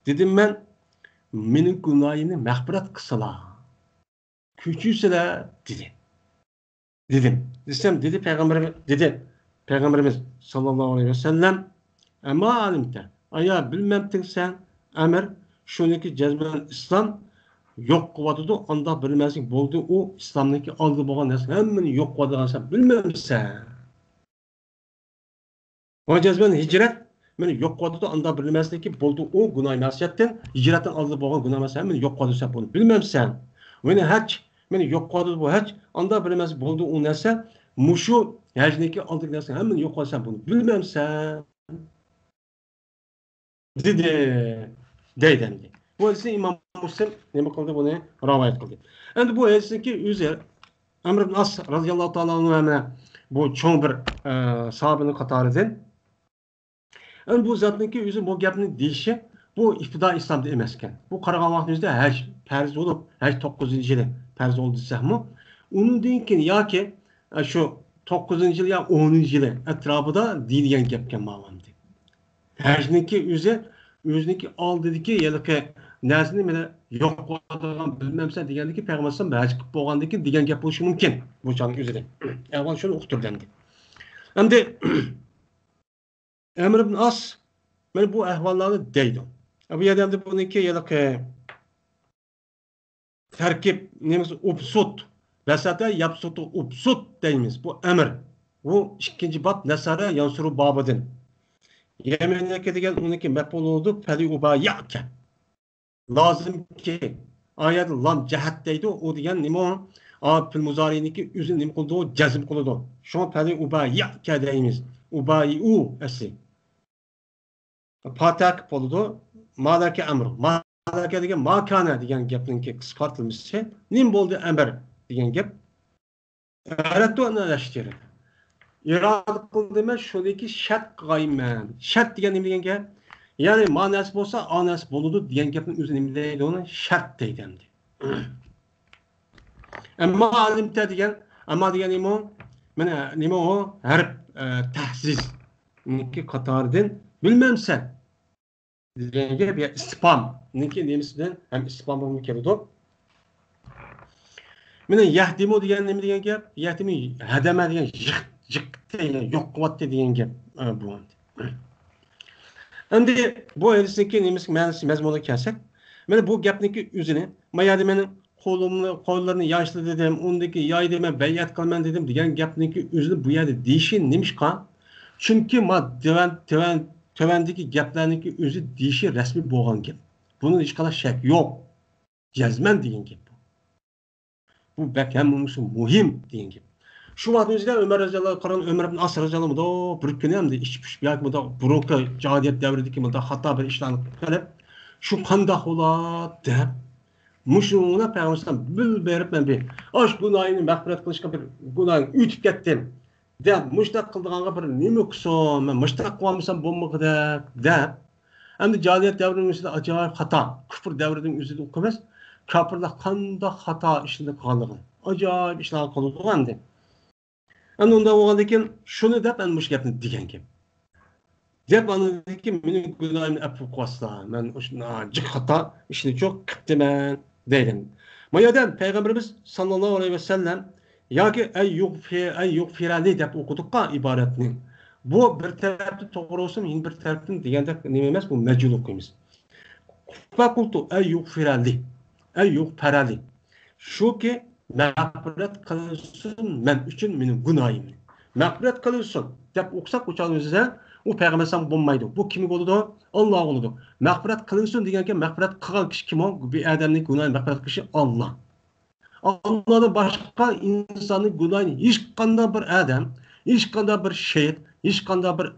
S1: dedim ben mening gunoyimni mag'firat qilsalar kechirsalar dedim desem dedi Peygamberimiz sallallahu aleyhi ve sellem ama alimte aya bilmemtin sen emir şuniki cezben İslam yok kıvatıdı anda bilmezlik boldu o İslam'daki aldı boğan nesne hemen yok kıvatıdan sen bilmemsen o cezben hicret beni yok kıvatıdı anda bilmezlik boldu o günah nasiyetten hicretten aldı boğan günah nasiyetten hemen yok kıvatıdı sen bunu bilmemsen beni hac beni yok kıvatıdı bu hac anda bilmezlik boldu o nesne muşu hacniki aldık nesne hemen yok kıvatıdı sen bunu bilmemsen dedi deydendi. Bu hadisi İmam Müslim ne kıldı bunu rivayet kıldı. Endi bu hadisdeki üzeri Amr ibn As radıyallahu ta'ala anhu bu çoğun bir sahabenin katarıdır. Endi bu zatniki üzü bu gapni deyişi bu iftida İslam'da emasken. Bu qaragan vaqtimizda hac farz olup hac 9-yili farz oldu desakmı undan keyin yoki şu 9-yil ya 10-yili etrafida deyilgan gapga ma'lumdi. Hacniki o'ziniki oldidagi yilqi narsani meni yo'q qiladigan bilmamsan degandiki Peygamber haj qilib bo'lgandan keyin degan gap bo'lishi mumkin bu chog'ning o'zida. Avval shuni uqtirdi. Endi Amr ibn As mana bu ahvollarni deydi. Bu yerda endi buniki yilqi tarkib nemasi ubsut basata yapsutu ubsut deymiz. Bu amr. Bu ikkinchi bob nasara yansuru bobidan. Yemen'deki degan uniki maf'ul oldu fali ubayaka. Lazım ki ayet lam cihat deydi o degan nima fil muzariniki o'zi nima qildi o jazm qildi. Shuni fali ubayaka deymiz. Ubayu asli. Patak bo'ldi. Malaka amr. Malaka degan makana degan gapninki qisqartirilmasi nim bo'ldi amr degan gap. Aratu anlashtir. İrade kıldığıma şuradaki şart kıymen. Şart diyen ne diyen gap? Yani manası olsa anası buludu diyen gapın üzerine deydi ona şart deydendi. Ama alimte diyen ama diyen nimo o harp tahsiz niki katardan bilmem sen diyen gap ya ispam niki nemisinden hem ispam bunu keldi. Mene yahdimu diyen ne diyen gap? Yahdimi hadama diyen yok kuvvetli diyen gap bu. Endi bu hadisdeki nemiz ma'nosi mazmuni kelsak, mana bu gapniki o'zini mayadi meni qo'llarini yoshli dedim, undagi yoydi men bayat qilman dedim degan gapniki o'zini bu yerda deyishi nimishqa? Chunki ma tövandagi gaplarniki o'zi deyishi rasmiy bo'lgan gap. Buni hech qanday shak yo'q. Jazman degan gap. Bu bakam muhim degan gap. Şu vaqtimizda Ömer radhiyallohu Qur'on Ömer ibn As radhiyallohu bir kuni hamda ish pishib yoki bunda burunqi jadiyat davridagi bunda xato bir ishlarni qilib shu qandoq bo'ladi deb mushuni Payg'ambardan bil berib men bir osh gunohini mag'firat qilishga bir gunohni o'tib ketdim deb mushtaq qildiganga bir nima qilsam men mushtaq qilmasam bo'lmag'ida deb endi jadiyat davrimizda ajoyib xato kufr davrining o'zida o'qimas kofirlar qandoq xato ishni qilganligini ajoyib ishlar qilgan deb Ama onda olgandan keyin shuni deb men mush gapni degan gap. Deb andan keyin mening gunohimni afv qilsa, men o'shuni jiqata ishni cho'q qilibman deydim. Bu yerda Payg'ambarimiz sallallohu alayhi vasallam yoki ay yughfirani deb o'qidik-ku iboratni. Bu bir tarafdan to'g'ri bo'lsin, men bir tarafdan deganda nima emas, bu majhul o'qiymiz. Faqultu ay yughfarali. Shuki mag'firat qilsin men uchun mening gunohimni. mag'firat qilsin deb o'qisak o'sha u payg'ambar alayhisalom bo'lmaydi. Bu kim bo'ladi? Alloh bo'ladi. Mag'firat qilsin deganki mag'firat qilgan kishi kim? Bu odamning gunohini mag'firat qilishi Alloh. Allah'dan başka insanın günahını hiç qanday bir adam, hiç qanday bir şeyh, hiç qanday bir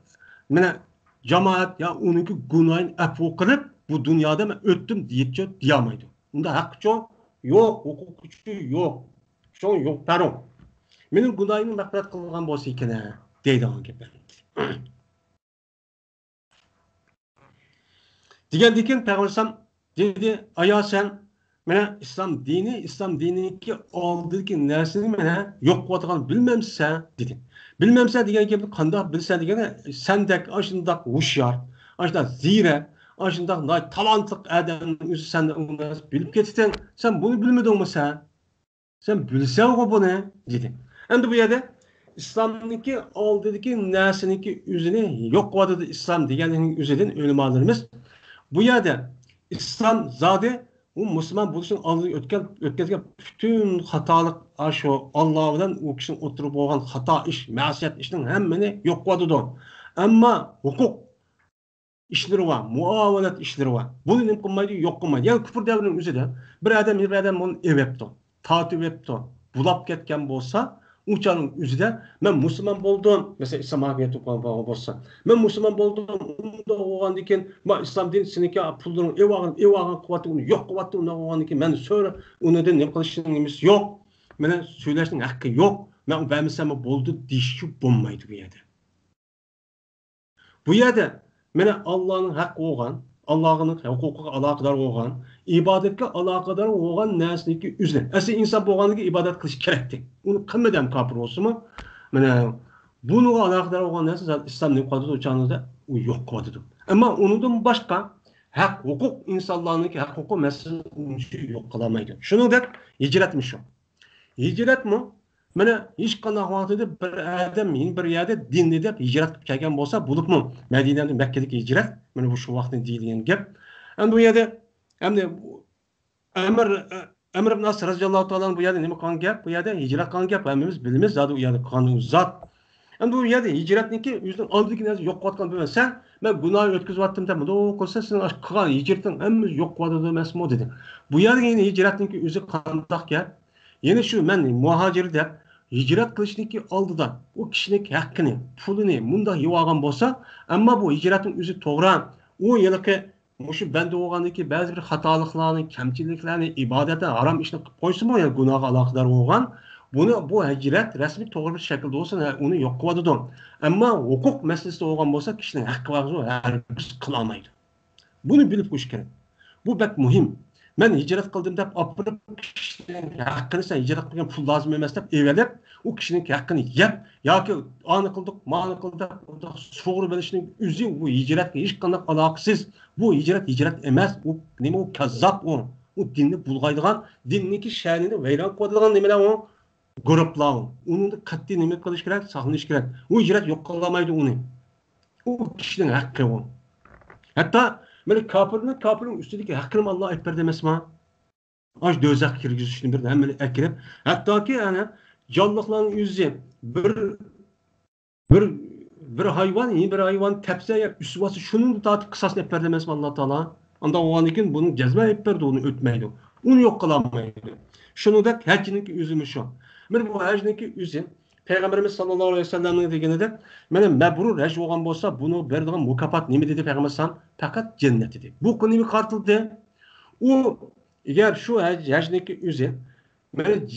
S1: cemaat ya onunki günahını affu qilib bu dünyada ben öttüm deyip diyamaydı. Unda hak çok yok, hukukçu yok. Şu yok pardon. Benim günahımı mag'firat qilgan bo'lsa ekan deydi o gaplar. Degandan Peygamber dedi, aya sen mana islom diniki oldiki narsani mana yo'q qilayotgan bilmamsan dedi. Bilmamsan degan gapni qanday bilsan degani sendek ashundoq hushyor, ashundoq zira, ashundoq talantli odamning o'zi sendan uni bilib ketding. Sen buni bilmadingmi sen? Sen bilsan-ku buni dedi. Endi bu yerda islomniki oldidagi narsaniki o'zini yo'q qilyotdi islom deganning o'zidan ulamolarimiz bu yerda islom zodi o Müslüman buluşun ötkazgan bütün hatalık aşo Allah bilan o kişinin oturup olgan hata iş, masiyat işinin hemmini yok qiladi. Ama hukuk işleri var, muavalat işleri var. Bunu nim qilmaydi, yok qilmaydi. Yani küfür devrinin özüde bir adam onu evepti, tatip etdi, bulap ketken bolsa uçanın özüde ben Müslüman buldum. Mesela İslam hakimiyeti bolsa. Ben Müslüman buldum. Onda olgan diken ma İslam din siniki pulların evağın kuvvetini yok kuvveti onda olgan diken ben söyle onu da ne kılışınımız yok. Mene söyleşinin hakkı yok. Ben vermesem buldu dişi bulmaydı bu yerde. Bu yerde mene Allah'ın hakkı olgan, Allah'ın hukuku alakadar olgan, ibadetle alakadar olgan nesneki üzerine. Aslında insan bu olganlık ibadet kılışı gerekti. Onu kılmadan kapır olsun mu? Mene bunu alakadar olgan nesne zaten İslam'ın yukarıda uçağınızda yok kıvadıdır. Ama ondan başka hak, hukuk insanların hak, hukuk meselesi yok kılamaydı. Şunu da hicretmiş o. Hicret mi? Mana hech qanday vaqtida bir odam bir yerda dinni deb hijrat qilib kelgan bo'lsa, bo'libmi? Madinadan Makkaga hijrat, mana bu shu vaqtda deyilgan gap. Endi bu yerda hamda Amr ibn As radhiyallohu ta'ala bu yerda nima qilgan gap? Bu yerda hijrat qilgan gap hammamiz bilamiz, zot u yerda qonun zot. Endi bu yerda hijratniki o'zining oldidagi narsa yo'q qilayotgan bo'lsa, men gunoh o'tkazyaptim deb, "Xudo qilsa sen qilgan hijrating hammamiz yo'q qilyapti emasmi?" dedi. Bu yerda yine hijratniki o'zi qandoq gap? Yine şu men muhacir deb hicret kılışniki aldıdan o kişinin hakkını, pulunu bunda yivagan bolsa, ama bu hicretin özü toğra. O yılki şu bende olgandaki bazı bir hatalıklarını, kemçiliklerini, ibadete haram işini koysun mu ya günah alakadar olgan. Bunu bu hicret resmi doğru bir şekilde olsa onu yok kıladı. Ama hukuk meselesi olgan bolsa kişinin hakkı var o herkes kılamaydı. Bunu bilip koş gerek. Bu pek mühim. Ben hicret kıldım deyip apırıp kişinin hakkını sen hicret kılgan pul lazım emez deyip evelep o kişinin hakkını yep ya ki anı kıldık, mağını kıldık, soğuru belişinin üzü bu hicretle hiç kandak alakasız. Bu hicret emez. O neyme o kazzap o. O dinni bulgaydıgan, dinniki şehrinde veyran koyduğun nemeler o gruplar o. Onun da katli neme kılış gerek, sahniş gerek. O hicret yok kılamaydı onu. O kişinin hakkı o. Hatta böyle kafirin üstündeki hakkını Allah ekber demez mi? Aç dözak kirgizişini bir de hemen ekrep. Hatta ki yani canlıkların yüzü bir hayvan, yeni bir hayvan tepse ya üsvası şunun da kısasını ekber demez mi Allah Teala? Anda o an için bunun cezme ekberdi onu ötmeydi. Onu yok kılamaydı. Şunu da heccininki üzümü şu. Bir bu heccininki üzüm. Peygamberimiz sallallahu aleyhi ve sellem'in degenide mene mebrur hec olgan bolsa bunu berdiğin mukafat nemi dedi Peygamber sallam? Fakat cennet dedi. Bu konu nemi kartıldı? O eğer şu hecdeki üzüm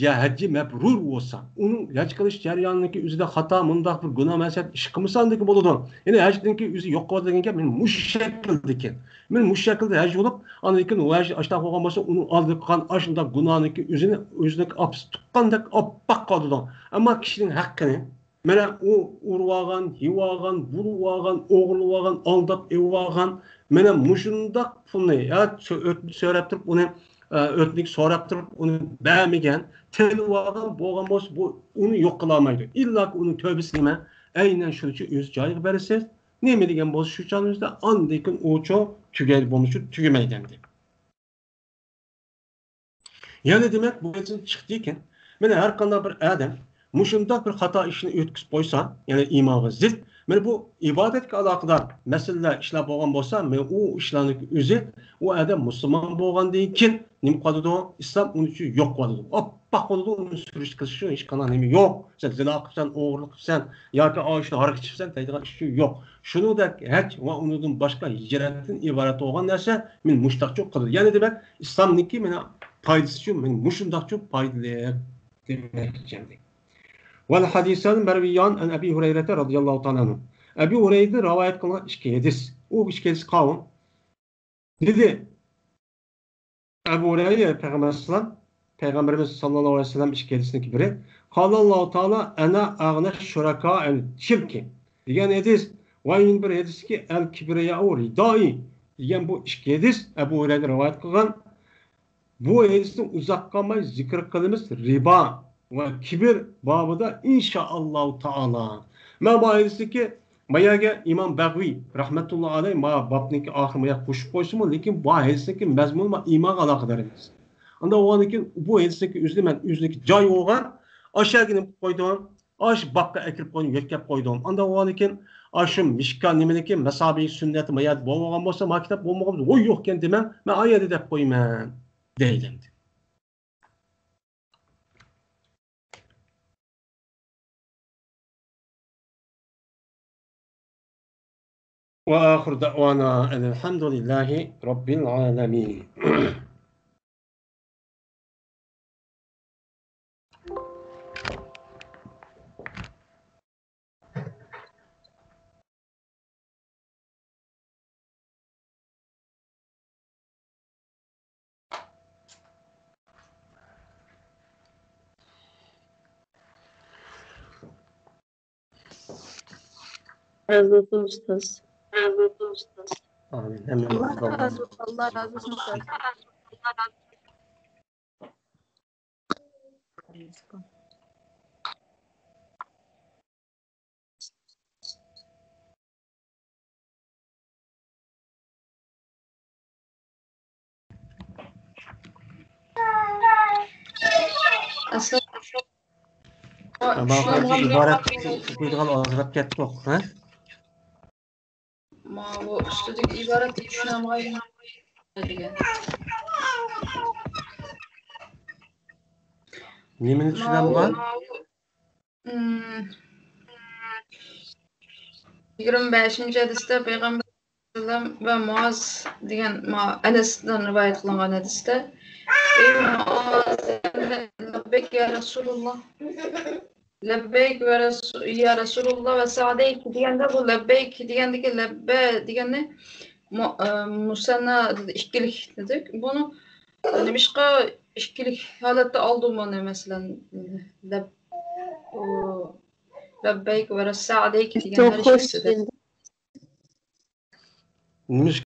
S1: hecci mebrur olsa onun hec kılış jaryanındaki üzüde hata mundaq bir günah mesel iş kılmışsandaki boludu. Yani hecdeki üzü yok qiladi degan gap men mush şekildekin. Men mush şekilde hec olup andan o hec aştaq olgan bolsa onun aldı qilgan aşında günahınki üzünü özündeki aps tuqqandak oppak qoldi. Ama kişinin hakkını mana o urvagan, hivagan, bulvagan, oğurluvagan, aldap evagan mana mushundaq pulni ya söylep turib uni ötnik sorap turib uni bermegen telvagan bo'lgan bo'lsa bu uni yo'q qilolmaydi. İlla ki onun tövbesi nima? Aynen shuning o'z joyiga berasiz. Nima degan bo'lsa shu chanimizda andikin o'cho tugaydi bo'lmishi tugamaydi endi. Yani demek bu için çıktı ki mana har qanday bir odam Muşunda bir hata işini ötküzüp koysa, yani imanға zid, men bu ibadetke alakadar meseleler işler bolgan bolsa, men o işlerning özü o adam Müslüman bolgandan keyin nima qiladi? İslam onun uchun yo'q qiladi. Oppoq qiladi, uni surish qilish uchun hech qanday nima yo'q. Sen zina qilsan, o'g'irlik qilsan yoki oshni harakat qilsan, deydigan ish yo'q. Shuningdek, haj va undan boshqa hijratdan iborat bo'lgan narsa men mushtaqcha qiladi. Ya'ni demak, islomniki meni foydasi uchun, men mushundaqcha foydali demak ekan. Vel hadisen merviyan en Ebi Hureyre radıyallahu ta'ala. Ebi Hureyre rivayet kılınan iki hadis. O iki hadis kavun. Dedi Ebu Hureyre Peygamberimiz sallallahu aleyhi ve sellem iki hadisindeki biri. Kalallahu Teala ena ağne şuraka el şirki. Diyen hadis. Ve bir hadis ki el kibriya'u ridai. Diyen bu iki hadis Ebu Hureyre rivayet kılgan. Bu hadisin uzak kalmayı zikr kılımız riba ve kibir babında inşaallah Teala. Ben bu hadisi ki Mayaga İmam Bagvi rahmetullahi aleyh ma babniki ahir maya koşup koysun, lekin bu hadisdeki mezmun ma iman alakadar emas. Anda o ki bu hadisdeki üzleki joy olgan aşağıya koydum, aş bakka ekirip koydum, yetkep koydum. Anda o ki aşım mişkan nimeniki mesabi sünneti mayat bolmagan bolsa ma kitap bolmagan bolsa o yokken demem, men ayet dep koyman deydim. وآخر دعوانا أن الحمد لله رب العالمين.
S2: Razı olsun Ustaz.
S1: Amin.
S2: Allah razı olsun. Allah razı olsun Ustaz.
S1: Ama ibaret okuyduğun azrap kettik, ha?
S2: Ma bu üstündeki ibaret düşünemeyi degan.
S1: Nimani tushunamgan?
S2: 25. hadisda Peygamber sallam ve Muaz degan Anes'dan rivayet qilingan hadisda Lebbeyk ya Resulullah Lebbeyk ya Resulullah ve sa'deyk deganda bu lebbeyk degandagi lebbe degani musanna ikkilik dedik. Bunu nimishqa ikkilik holatda oldim buni masalan lebbeyk ve sa'deyk degan har ikkisi.